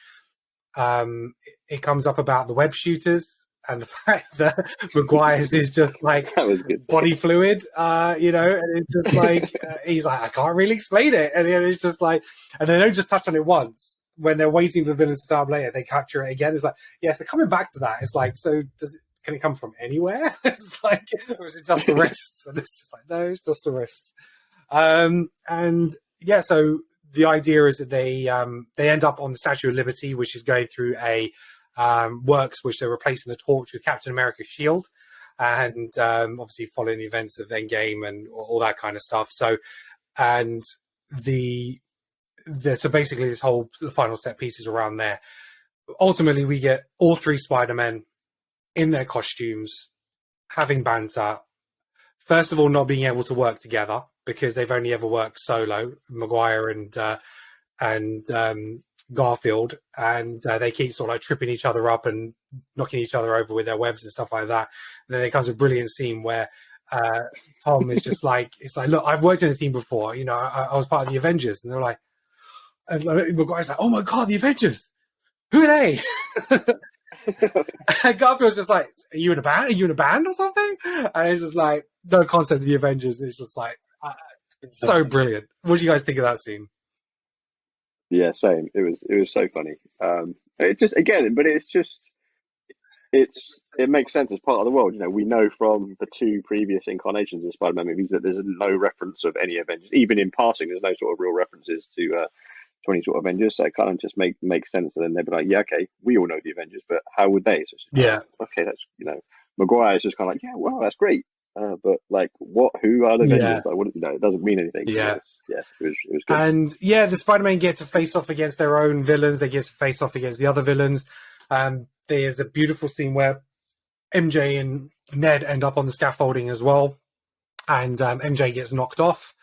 Speaker 8: It comes up about the web shooters and the fact that Maguire's is just like body fluid, and it's just like, he's like, I can't really explain it. And it's just like, and they don't just touch on it once. When they're waiting for the villains to start later, they capture it again. It's like, yes, they're coming back to that. It's like, so can it come from anywhere? It's like, or is it just the wrists? And it's just like, no, it's just the wrists. And yeah, so the idea is that they end up on the Statue of Liberty, which is going through a works which they're replacing the torch with Captain America's shield, and obviously following the events of Endgame and all that kind of stuff. So, and so basically this whole final set pieces around there. Ultimately, we get all three Spider-Men in their costumes, having banter. First of all, not being able to work together because they've only ever worked solo, Maguire and Garfield, and they keep sort of like tripping each other up and knocking each other over with their webs and stuff like that. And then there comes a brilliant scene where Tom is just like, it's like, look, I've worked in a team before, you know, I was part of the Avengers, and they're like, and Maguire's like, oh my god, the Avengers, who are they? And Garfield's just like, are you in a band? Are you in a band or something? And it's just like, no concept of the Avengers. And it's just like, it's so brilliant. What do you guys think of that scene?
Speaker 7: Yeah, same. It was so funny. It just again, but it's just it makes sense as part of the world. You know, we know from the two previous incarnations of Spider-Man movies that there's no reference of any Avengers, even in passing. There's no sort of real references to any sort of Avengers. So it kind of just makes sense. And then they'd be like, yeah, okay, we all know the Avengers, but how would they? So it's just,
Speaker 8: Yeah.
Speaker 7: okay, that's, you know, Maguire is just kind of like, yeah, well, that's great. But like, what? Who are the Avengers?
Speaker 8: Yeah.
Speaker 7: Like, what? You know, it doesn't mean anything.
Speaker 8: Yeah.
Speaker 7: It was good.
Speaker 8: And yeah, the Spider-Man get to face off against their own villains. They get to face off against the other villains. There's a beautiful scene where MJ and Ned end up on the scaffolding as well, and MJ gets knocked off.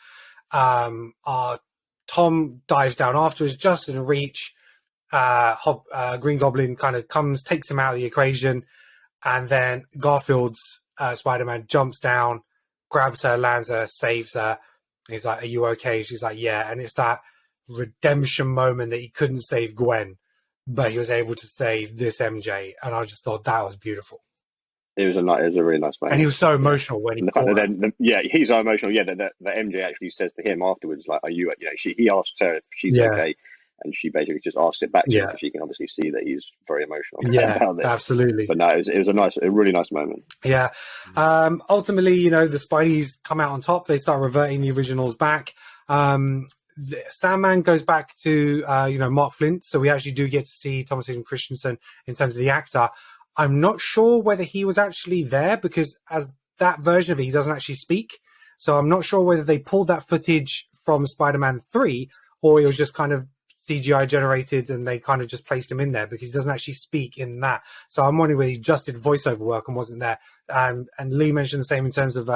Speaker 8: Tom dives down afterwards, just in reach. Green Goblin kind of comes, takes him out of the equation, and then Garfield's Spider-Man jumps down, grabs her, lands her, saves her. He's like, are you okay? She's like, yeah. And it's that redemption moment that he couldn't save Gwen, but he was able to save this MJ. And I just thought that was beautiful.
Speaker 7: It was a really nice moment.
Speaker 8: And he was so emotional when he
Speaker 7: and the fact that then, he's so emotional. Yeah, that MJ actually says to him afterwards, like, "Are you?" You know, he asks her if she's okay, and she basically just asks it back to him. She can obviously see that he's very emotional. About this.
Speaker 8: Absolutely.
Speaker 7: But no, it was a really nice moment.
Speaker 8: Yeah. Ultimately, you know, the Spideys come out on top. They start reverting the originals back. Sandman goes back to Mark Flint, so we actually do get to see Thomas Hayden Christensen in terms of the actor. I'm not sure whether he was actually there because as that version of it, he doesn't actually speak. So I'm not sure whether they pulled that footage from Spider-Man 3 or it was just kind of CGI generated and they kind of just placed him in there because he doesn't actually speak in that. So I'm wondering whether he just did voiceover work and wasn't there. And Lee mentioned the same in terms of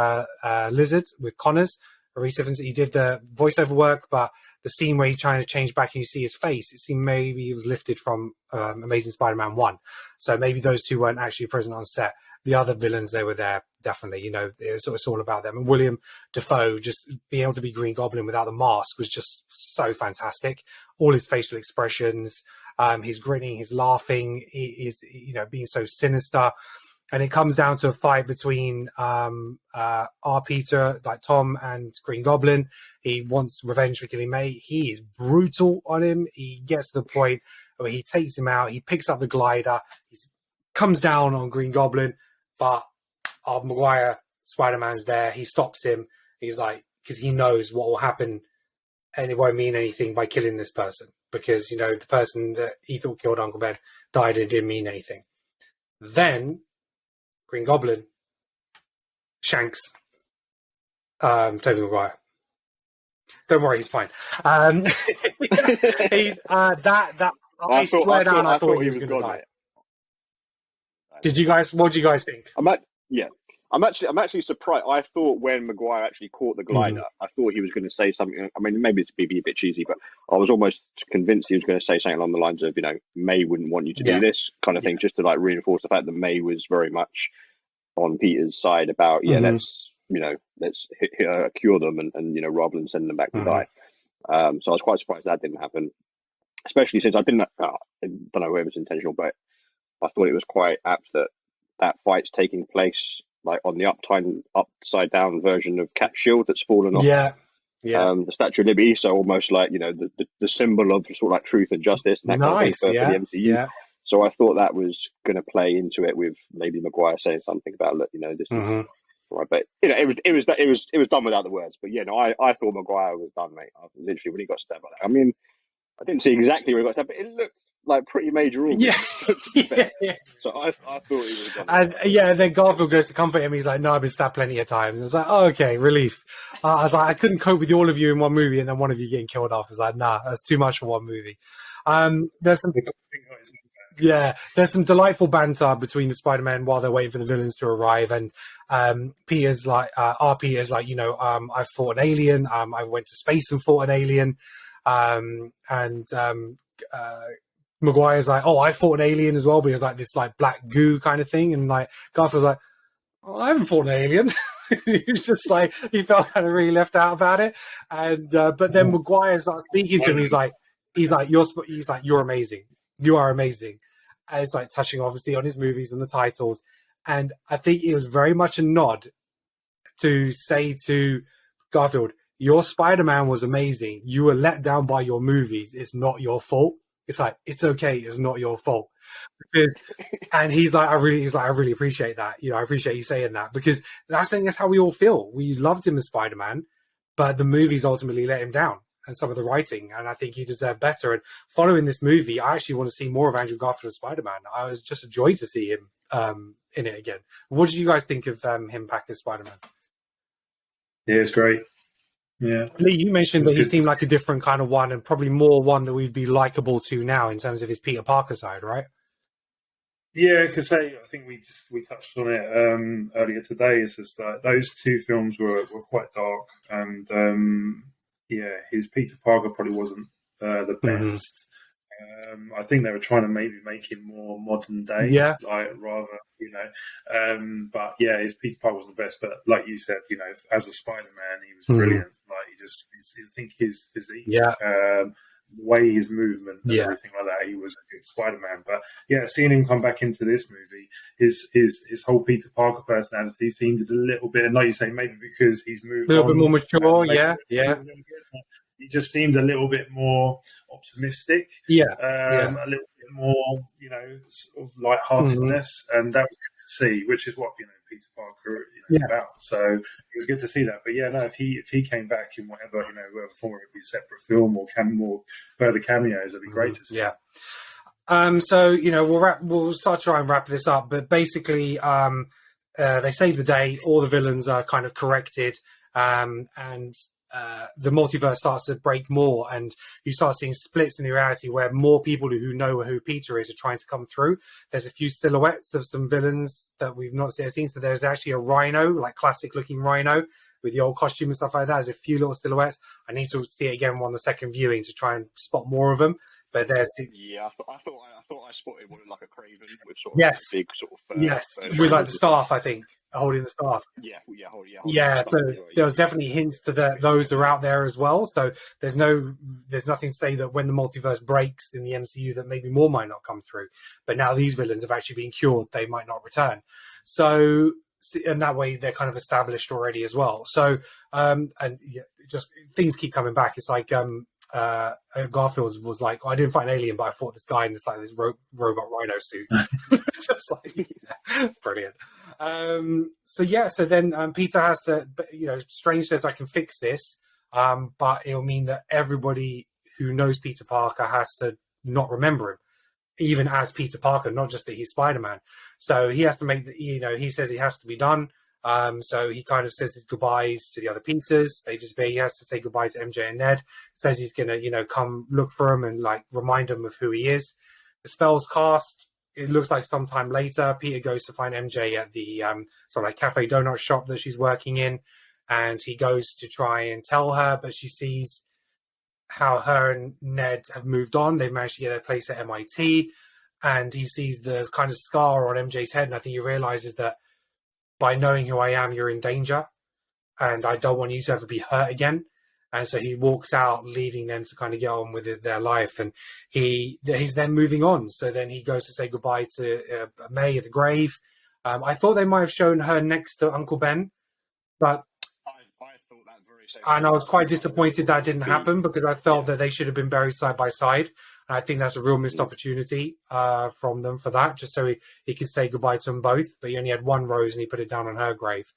Speaker 8: Lizard with Connors. Reese Evans, he did the voiceover work, but the scene where he's trying to change back and you see his face, it seemed maybe he was lifted from Amazing Spider-Man 1. So maybe those two weren't actually present on set. The other villains, they were there, definitely. You know, it's all about them. And William Dafoe, just being able to be Green Goblin without the mask was just so fantastic. All his facial expressions, he's grinning, he's laughing, he's, being so sinister. And it comes down to a fight between R. Peter, like Tom, and Green Goblin. He wants revenge for killing May. He is brutal on him. He gets to the point where he takes him out. He picks up the glider. He comes down on Green Goblin, but Maguire, Spider-Man's there. He stops him. He's like, because he knows what will happen, and it won't mean anything by killing this person because, the person that he thought killed Uncle Ben died and it didn't mean anything. Then Green Goblin shanks Tobey Maguire. Don't worry, he's fine. He's I swear down, I thought he was going to die. What do you guys think?
Speaker 7: I'm actually surprised. I thought when Maguire actually caught the glider, I thought he was going to say something. I mean, maybe it's a bit cheesy, but I was almost convinced he was going to say something along the lines of, May wouldn't want you to do this kind of thing, just to like reinforce the fact that May was very much on Peter's side about, let's cure them and rather than sending them back to die. So I was quite surprised that didn't happen, especially since I don't know whether it's intentional, but I thought it was quite apt that fight's taking place like on the upside down version of Cap's shield that's fallen off. The Statue of Liberty, so almost like the symbol of sort of like truth and justice and that kind of thing for the MCU. So I thought that was going to play into it with maybe Maguire saying something about, look, this is right. But it was done without the words. But I thought Maguire was done, mate. Literally when he got stabbed like that. I mean, I didn't see exactly where he got stabbed, but it looked like pretty major organ. So I thought he was done.
Speaker 8: And then Garfield goes to comfort him. He's like, no, I've been stabbed plenty of times. I was like, oh, okay, relief. I was like, I couldn't cope with all of you in one movie and then one of you getting killed off. I was like, nah, that's too much for one movie. There's some Yeah, there's some delightful banter between the Spider-Man while they're waiting for the villains to arrive, and Peter's like, Peter's like, I fought an alien, I went to space and fought an alien, Maguire's like, oh, I fought an alien as well, but it was like this like black goo kind of thing, and like Garfield's like, oh, I haven't fought an alien. He was just like, he felt kind of really left out about it, and but then Maguire starts speaking to him. He's like, you're amazing. You are amazing. And it's like touching obviously on his movies and the titles. And I think it was very much a nod to say to Garfield, your Spider-Man was amazing. You were let down by your movies. It's not your fault. It's like, it's okay. It's not your fault. Because, and he's like, I really appreciate that. I appreciate you saying that, because I think that's how we all feel. We loved him as Spider-Man, but the movies ultimately let him down, and some of the writing, and I think he deserved better. And following this movie, I actually want to see more of Andrew Garfield as Spider-Man. I was just a joy to see him in it again. What did you guys think of him back as Spider-Man?
Speaker 9: Yeah, it's great. Yeah,
Speaker 8: Lee, you mentioned that he seemed like a different kind of one, and probably more one that we'd be likable to now in terms of his Peter Parker side, right?
Speaker 9: Yeah, because I think we touched on it earlier today. It's just that those two films were quite dark, and his Peter Parker probably wasn't the best. I think they were trying to maybe make him more modern day, but yeah, his Peter Parker wasn't the best. But like you said, as a Spider-Man, he was brilliant. Like I think his physique, the way his movement and everything like that, he was a good Spider-Man. But yeah, seeing him come back into this movie, his whole Peter Parker personality seemed a little bit, and like you say, maybe because he's moved
Speaker 8: a little bit more mature,
Speaker 9: he just seemed a little bit more optimistic, a little bit more, sort of lightheartedness, and that was good to see, which is what Peter Parker is about. So it was good to see that. But yeah, no, if he came back in whatever form, it would be a separate film or more further cameos, it'd be great to see.
Speaker 8: Yeah. So we'll start to try and wrap this up, but basically, they save the day. All the villains are kind of corrected, and the multiverse starts to break more, and you start seeing splits in the reality where more people who know who Peter is are trying to come through. There's a few silhouettes of some villains that we've not seen. So there's actually a Rhino, like classic looking Rhino with the old costume and stuff like that. There's a few little silhouettes. I need to see it again on the second viewing to try and spot more of them. But there's
Speaker 7: I thought I spotted one like a Craven with sort of like a big sort of
Speaker 8: with like the staff, I think, holding the staff. So there was definitely hints to those are out there as well. So there's nothing to say that when the multiverse breaks in the MCU that maybe more might not come through. But now these villains have actually been cured; they might not return. So and that way they're kind of established already as well. So just things keep coming back. It's like Garfield was like, I didn't fight an alien, but I fought this guy in this robot rhino suit. Just like brilliant. So then Peter has to, Strange says, I can fix this, but it'll mean that everybody who knows Peter Parker has to not remember him, even as Peter Parker, not just that he's Spider-Man. So he has to make he says it has to be done. So he kind of says his goodbyes to the other Peters. He has to say goodbye to MJ and Ned. Says he's gonna, come look for him and like remind him of who he is. The spell's cast. It looks like sometime later, Peter goes to find MJ at the sort of like cafe donut shop that she's working in, and he goes to try and tell her, but she sees how her and Ned have moved on. They've managed to get their place at MIT, and he sees the kind of scar on MJ's head, and I think he realizes that by knowing who I am, you're in danger, and I don't want you to ever be hurt again. And so he walks out, leaving them to kind of get on with their life, and he's then moving on. So then he goes to say goodbye to May at the grave. I thought they might have shown her next to Uncle Ben, but
Speaker 7: I thought that very same.
Speaker 8: And I was quite disappointed that didn't happen, because I felt that they should have been buried side by side. And I think that's a real missed opportunity from them for that, just so he could say goodbye to them both. But he only had one rose and he put it down on her grave.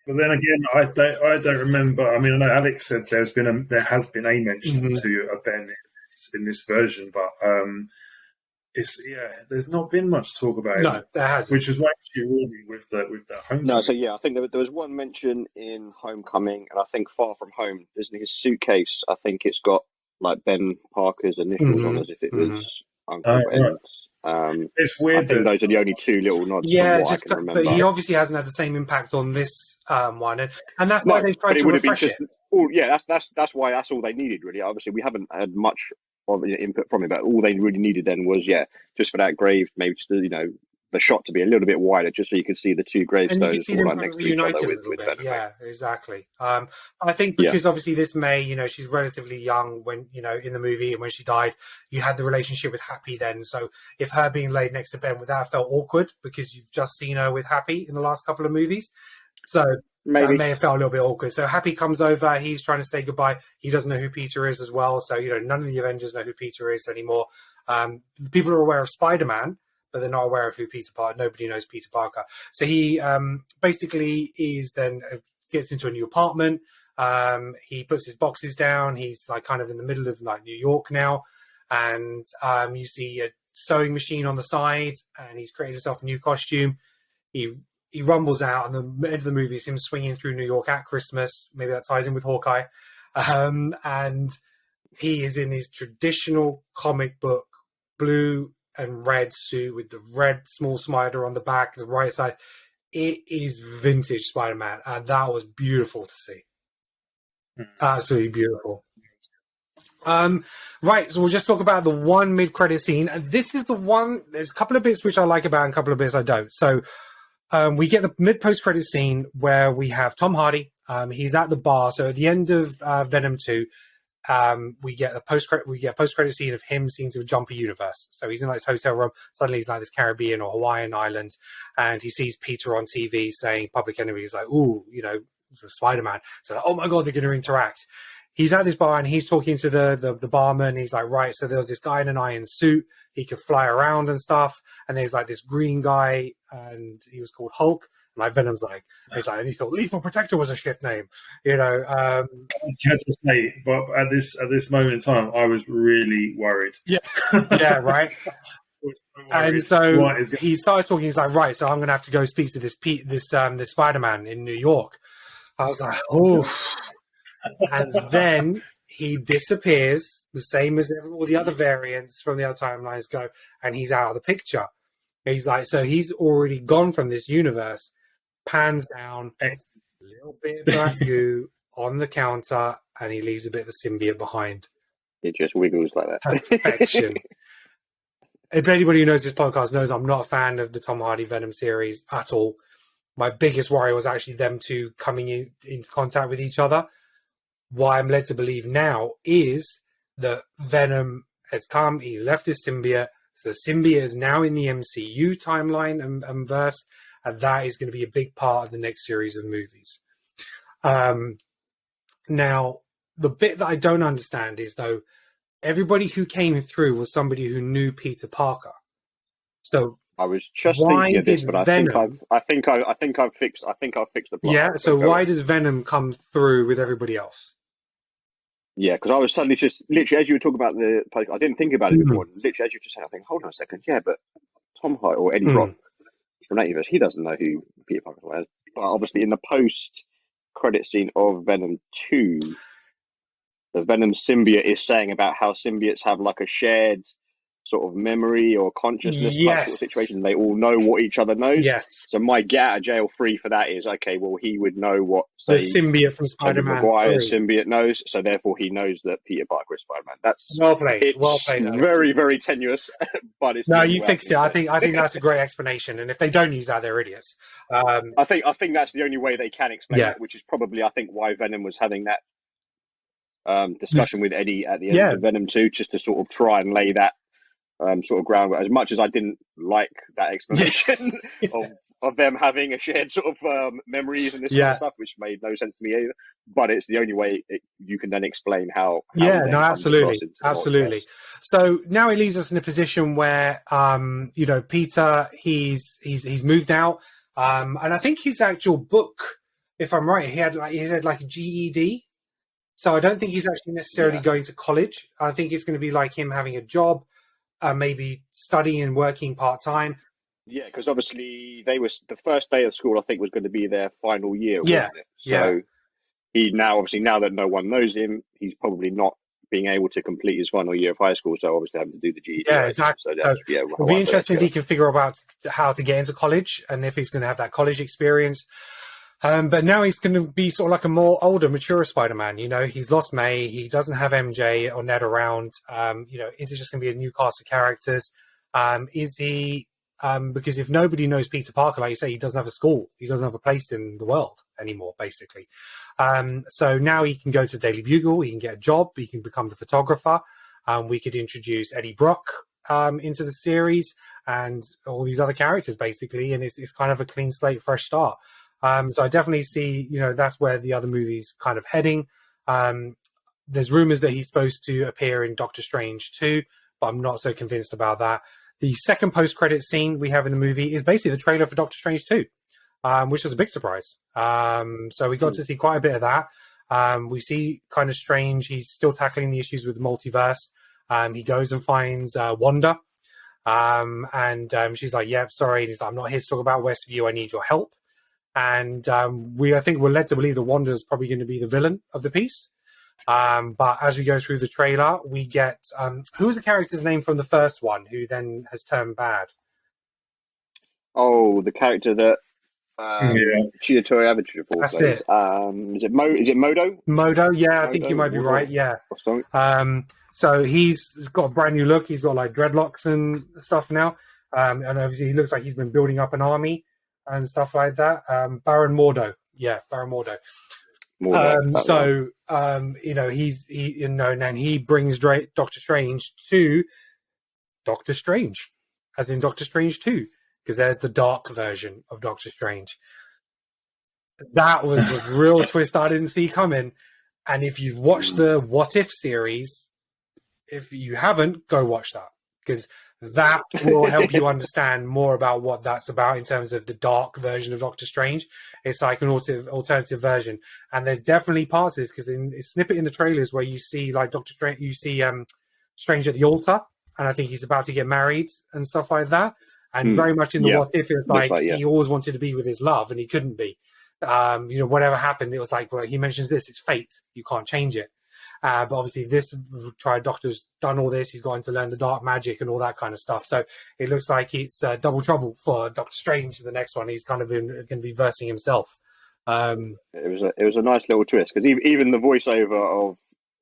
Speaker 9: But then again, I don't remember. I mean, I know Alex said there has been a mention to a Ben in this version, but there's not been much talk about it.
Speaker 8: No, there hasn't.
Speaker 9: Which is why actually really with the Homecoming.
Speaker 7: No, so I think there was one mention in Homecoming, and I think Far From Home, isn't his suitcase? I think it's got like Ben Parker's initials on, as if it was Uncle
Speaker 9: right.
Speaker 7: Ben's.
Speaker 9: It's
Speaker 7: I
Speaker 9: weird.
Speaker 7: think those are the only two little nods
Speaker 8: Yeah,
Speaker 7: from what
Speaker 8: just
Speaker 7: I can remember.
Speaker 8: but he obviously hasn't had the same impact on this one, and that's why
Speaker 7: No,
Speaker 8: they
Speaker 7: but
Speaker 8: tried
Speaker 7: it
Speaker 8: to
Speaker 7: would have been
Speaker 8: refresh
Speaker 7: just.
Speaker 8: it.
Speaker 7: All, yeah, that's why that's all they needed really. Obviously, we haven't had much of input from it, but all they really needed then was just for that grave, maybe just the shot to be a little bit wider, just so you could see the two
Speaker 8: And you can
Speaker 7: gravestones
Speaker 8: see
Speaker 7: all
Speaker 8: them
Speaker 7: like
Speaker 8: kind
Speaker 7: next
Speaker 8: of
Speaker 7: to each other
Speaker 8: reunited a little
Speaker 7: with
Speaker 8: bit.
Speaker 7: Venom.
Speaker 8: Yeah, exactly. I think because obviously this May, she's relatively young when, in the movie, and when she died, you had the relationship with Happy then. So if her being laid next to Ben, would that have felt awkward because you've just seen her with Happy in the last couple of movies? So
Speaker 7: Maybe.
Speaker 8: that may have felt a little bit awkward. So Happy comes over, he's trying to say goodbye. He doesn't know who Peter is as well. So, none of the Avengers know who Peter is anymore. The people are aware of Spider-Man, but they're not aware of who Peter Parker. Nobody knows Peter Parker. So he basically is then gets into a new apartment. He puts his boxes down. He's like kind of in the middle of like New York now, and you see a sewing machine on the side, and he's created himself a new costume. He rumbles out, and the end of the movie is him swinging through New York at Christmas. Maybe that ties in with Hawkeye, and he is in his traditional comic book blue and red suit with the red small spider on the back, the right side. It is vintage Spider-Man, and that was beautiful to see. Absolutely beautiful. Right, so we'll just talk about the one mid-credit scene. And this is the one, there's a couple of bits which I like about and a couple of bits I don't. So we get the mid-post-credit scene where we have Tom Hardy. He's at the bar. So at the end of Venom 2, we get a post-credit scene of him seeing to a jumpy universe. So he's in like this hotel room. Suddenly he's like this Caribbean or Hawaiian island, and he sees Peter on TV saying Public Enemy. He's like, ooh, it's a Spider-Man. So oh my God, they're going to interact. He's at this bar and he's talking to the barman. He's like, right, so there's this guy in an iron suit. He could fly around and stuff. And there's like this green guy, and he was called Hulk. And like Venom's like, and he thought Lethal Protector was a shit name,
Speaker 9: Can I just say, but at this moment in time, I was really worried.
Speaker 8: Yeah, yeah, right. And so he starts talking. He's like, right, so I'm going to have to go speak to this Spider-Man in New York. I was like, oh. And then he disappears, the same as all the other variants from the other timelines go, and he's out of the picture. He's like, so he's already gone from this universe. Pans down, a little bit of black goo on the counter, and he leaves a bit of the symbiote behind.
Speaker 7: It just wiggles like that.
Speaker 8: Perfection. If anybody who knows this podcast knows I'm not a fan of the Tom Hardy Venom series at all. My biggest worry was actually them two coming into contact with each other. What I'm led to believe now is that Venom has come, he's left his symbiote, so the symbiote is now in the MCU timeline and verse, and that is going to be a big part of the next series of movies. Now, the bit that I don't understand is, though, everybody who came through was somebody who knew Peter Parker. So
Speaker 7: I was just thinking of this, but I think I've fixed the plot.
Speaker 8: Yeah, so why does Venom come through with everybody else?
Speaker 7: Yeah, because I was suddenly just literally as you were talking about the post, I didn't think about it before. Literally as you just said, I think, hold on a second, yeah, but Tom Hardy or Eddie Brock from that universe, he doesn't know who Peter Parker is. But obviously, in the post-credit scene of Venom 2, the Venom symbiote is saying about how symbiotes have like a shared sort of memory or consciousness type sort of situation. They all know what each other knows.
Speaker 8: Yes.
Speaker 7: So my get out of jail free for that is, okay, well, he would know what, say,
Speaker 8: the symbiote from Spider-Man
Speaker 7: Maguire symbiote knows, so therefore he knows that Peter Parker is Spider-Man. That's
Speaker 8: well played.
Speaker 7: It's
Speaker 8: well played.
Speaker 7: very, very tenuous, but it's...
Speaker 8: No, you fixed it. I think that's a great explanation, and if they don't use that, they're idiots.
Speaker 7: I think that's the only way they can explain it, which is probably, I think, why Venom was having that discussion with Eddie at the end of Venom 2, just to sort of try and lay that sort of groundwork. As much as I didn't like that explanation of them having a shared sort of memories and this kind of stuff, which made no sense to me either. But it's the only way you can then explain how
Speaker 8: absolutely. So now it leaves us in a position where Peter he's moved out, and I think his actual book, if I'm right, he had like a GED. So I don't think he's actually necessarily going to college. I think it's going to be like him having a job. Maybe studying and working part-time.
Speaker 7: Yeah, because obviously the first day of school, I think, was going to be their final year, wasn't it? So he now that no one knows him, he's probably not being able to complete his final year of high school, so obviously having to do the GED.
Speaker 8: Yeah,
Speaker 7: right?
Speaker 8: exactly.
Speaker 7: So that's,
Speaker 8: it'll be interesting if he can figure out how to get into college and if he's going to have that college experience. But now he's going to be sort of like a more older, mature Spider-Man. You know, he's lost May. He doesn't have MJ or Ned around. You know, is it just going to be a new cast of characters? Is he... because if nobody knows Peter Parker, like you say, he doesn't have a school. He doesn't have a place in the world anymore, basically. So now he can go to Daily Bugle. He can get a job. He can become the photographer. We could introduce Eddie Brock into the series and all these other characters, basically. And it's kind of a clean slate, fresh start. So I definitely see, you know, that's where the other movie's kind of heading. There's rumors that he's supposed to appear in Doctor Strange 2, but I'm not so convinced about that. The second post-credit scene we have in the movie is basically the trailer for Doctor Strange 2, which was a big surprise. So we got to see quite a bit of that. We see kind of Strange. He's still tackling the issues with the multiverse. He goes and finds Wanda. And she's like, yeah, sorry. And he's like, I'm not here to talk about Westview. I need your help. And I think we're led to believe that Wanda is probably going to be the villain of the piece. But as we go through the trailer, we get who was the character's name from the first one who then has turned bad?
Speaker 7: Oh, the character that Chiyotori Aventure plays.
Speaker 8: That's it.
Speaker 7: Is it Modo?
Speaker 8: Modo, yeah, I think
Speaker 7: Modo,
Speaker 8: you might be
Speaker 7: Modo,
Speaker 8: right, yeah.
Speaker 7: or something.
Speaker 8: So he's got a brand new look. He's got like dreadlocks and stuff now. And obviously he looks like he's been building up an army and stuff like that. Baron Mordo. Yeah, Baron Mordo. You know, and he brings Doctor Strange to Doctor Strange, as in Doctor Strange 2, because there's the dark version of Doctor Strange. That was a real twist I didn't see coming. And if you've watched the What If series, if you haven't, go watch that, because that will help you understand more about what that's about in terms of the dark version of Doctor Strange. It's like an alternative version. And there's definitely parts of this, because in a snippet in the trailers where you see like Doctor Strange, you see Strange at the altar, and I think he's about to get married and stuff like that. And very much in the What If, it's like he always wanted to be with his love and he couldn't be. You know, whatever happened, it was like, well, he mentions this, it's fate. You can't change it. But obviously this Doctor's done all this. He's gotten to learn the dark magic and all that kind of stuff. So it looks like it's double trouble for Doctor Strange. The next one, he's kind of going to be versing himself.
Speaker 7: It was a nice little twist, because even the voiceover of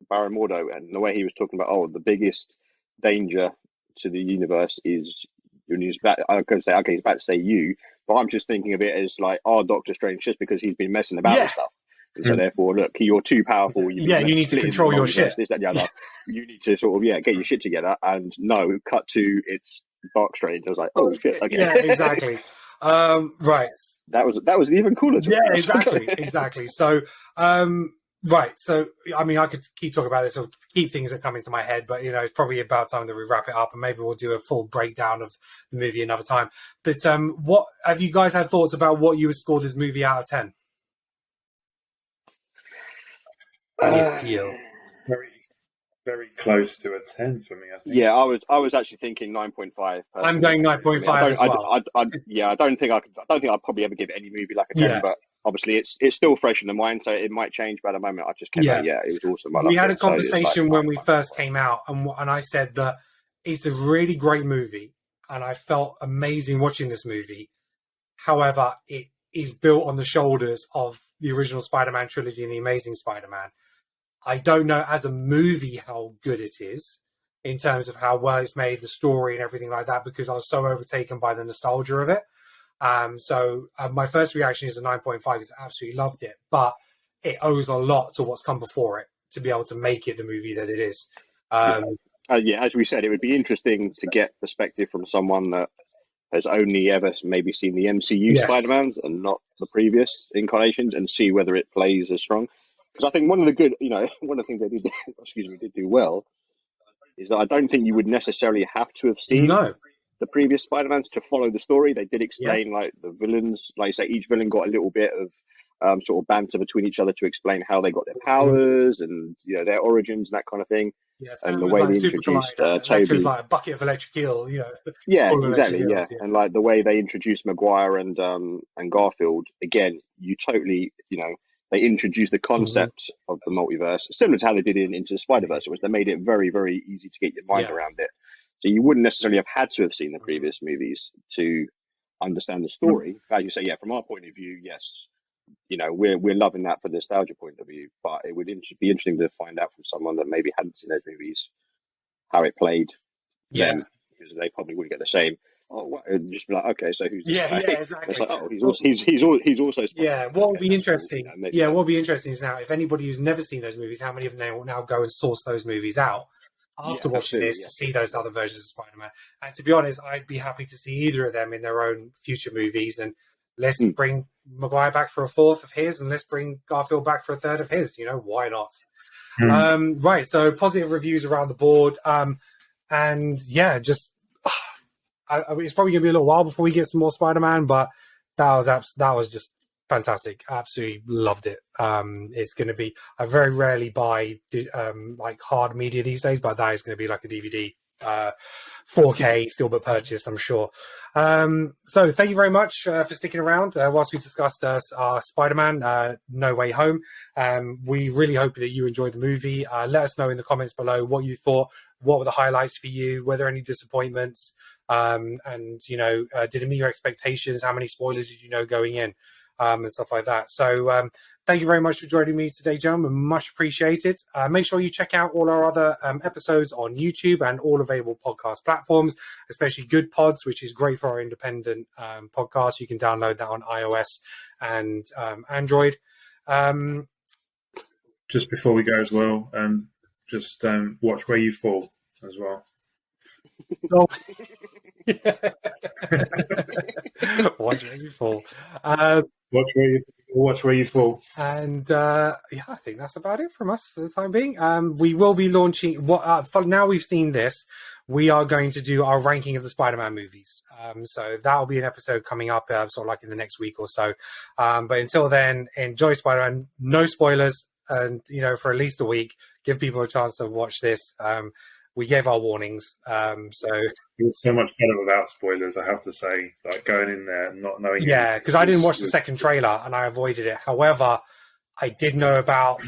Speaker 7: Baron Mordo and the way he was talking about, the biggest danger to the universe is when he's about. I was going to say, okay, he's about to say you, but I'm just thinking of it as like, Doctor Strange, just because he's been messing about with stuff. And so therefore, look, you're too powerful.
Speaker 8: You need to control your shit.
Speaker 7: This, that, the other. You need to sort of get your shit together. And no, cut to it's Dark Strange. I was like, oh shit, okay.
Speaker 8: Yeah, exactly. Right.
Speaker 7: That was even cooler.
Speaker 8: Yeah, exactly. So, right. So, I mean, I could keep talking about this or keep things that come into my head, but you know, it's probably about time that we wrap it up, and maybe we'll do a full breakdown of the movie another time. But what have you guys had thoughts about what you would score this movie out of 10?
Speaker 9: Very, very close to a 10 for me, I think.
Speaker 7: Yeah, I was actually thinking 9.5.
Speaker 8: I'm going 9.5 as well.
Speaker 7: I don't think I'd probably ever give any movie like a 10, but obviously it's still fresh in the mind, so it might change. But at the moment, I just came out, it was awesome.
Speaker 8: We had a conversation when we first came out, and I said that it's a really great movie, and I felt amazing watching this movie. However, it is built on the shoulders of the original Spider-Man trilogy and the Amazing Spider-Man. I don't know as a movie how good it is in terms of how well it's made, the story and everything like that, because I was so overtaken by the nostalgia of it. So my first reaction is a 9.5 because I absolutely loved it, but it owes a lot to what's come before it to be able to make it the movie that it is.
Speaker 7: As we said, it would be interesting to get perspective from someone that has only ever maybe seen the MCU Spider-Mans and not the previous incarnations, and see whether it plays as strong. Because I think one of the things they did do well is that I don't think you would necessarily have to have seen the previous Spider-Mans to follow the story. They did explain like the villains, like you say, each villain got a little bit of sort of banter between each other to explain how they got their powers and their origins and that kind of thing.
Speaker 8: Yeah,
Speaker 7: and the way they introduced
Speaker 8: Toby, like a bucket of electric eel,
Speaker 7: Yeah, exactly. Yeah, and like the way they introduced Maguire and Garfield. Again, you totally, they introduced the concept of the multiverse, similar to how they did in Into the Spider-Verse, which they made it very, very easy to get your mind around it. So you wouldn't necessarily have had to have seen the previous movies to understand the story. As you say, from our point of view, yes, we're loving that for the nostalgia point of view, but it would be interesting to find out from someone that maybe hadn't seen those movies how it played then, because they probably wouldn't get the same. Oh, what? It'd just be like, okay, so who's this guy?
Speaker 8: Exactly.
Speaker 7: It's like, oh, he's also Spider-Man.
Speaker 8: What will be interesting?
Speaker 7: Cool.
Speaker 8: What will be interesting is now if anybody who's never seen those movies, how many of them will now go and source those movies out after watching this to see those other versions of Spider-Man? And to be honest, I'd be happy to see either of them in their own future movies. And let's bring Maguire back for a fourth of his, and let's bring Garfield back for a third of his. Why not? Right. So positive reviews around the board. It's probably going to be a little while before we get some more Spider-Man, but that was just fantastic. Absolutely loved it. It's going to be, I very rarely buy like hard media these days, but that is going to be like a DVD, 4K still but purchased, I'm sure. So thank you very much for sticking around whilst we discussed our Spider-Man No Way Home. We really hope that you enjoyed the movie. Let us know in the comments below what you thought. What were the highlights for you? Were there any disappointments? Did it meet your expectations? How many spoilers did you know going in? And stuff like that. So thank you very much for joining me today, gentlemen. Much appreciated. Make sure you check out all our other episodes on YouTube and all available podcast platforms, especially Good Pods, which is great for our independent podcast. You can download that on iOS and Android.
Speaker 9: Just before we go as well, just watch Where You Fall as well.
Speaker 8: Oh. Watch Where You Fall.
Speaker 9: Watch Where You Fall.
Speaker 8: And I think that's about it from us for the time being. We will be launching now we've seen this, we are going to do our ranking of the Spider-Man movies. So that'll be an episode coming up sort of like in the next week or so. But until then, enjoy Spider-Man, no spoilers, and for at least a week, give people a chance to watch this. We gave our warnings, so
Speaker 9: it was so much better without spoilers. I have to say, like going in there not knowing.
Speaker 8: Yeah, because I didn't watch the second trailer and I avoided it. However, I did know about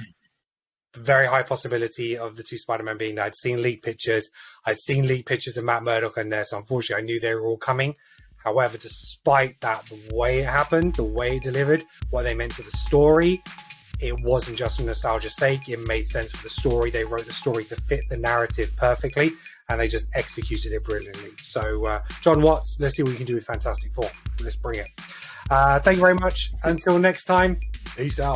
Speaker 8: the very high possibility of the two Spider-Men being there. I'd seen leaked pictures. I'd seen leaked pictures of Matt Murdock in there, so unfortunately, I knew they were all coming. However, despite that, the way it happened, the way it delivered, what they meant to the story. It wasn't just for nostalgia's sake. It made sense for the story. They wrote the story to fit the narrative perfectly, and they just executed it brilliantly. So, John Watts, let's see what we can do with Fantastic Four. Let's bring it. Thank you very much. Until next time, peace out.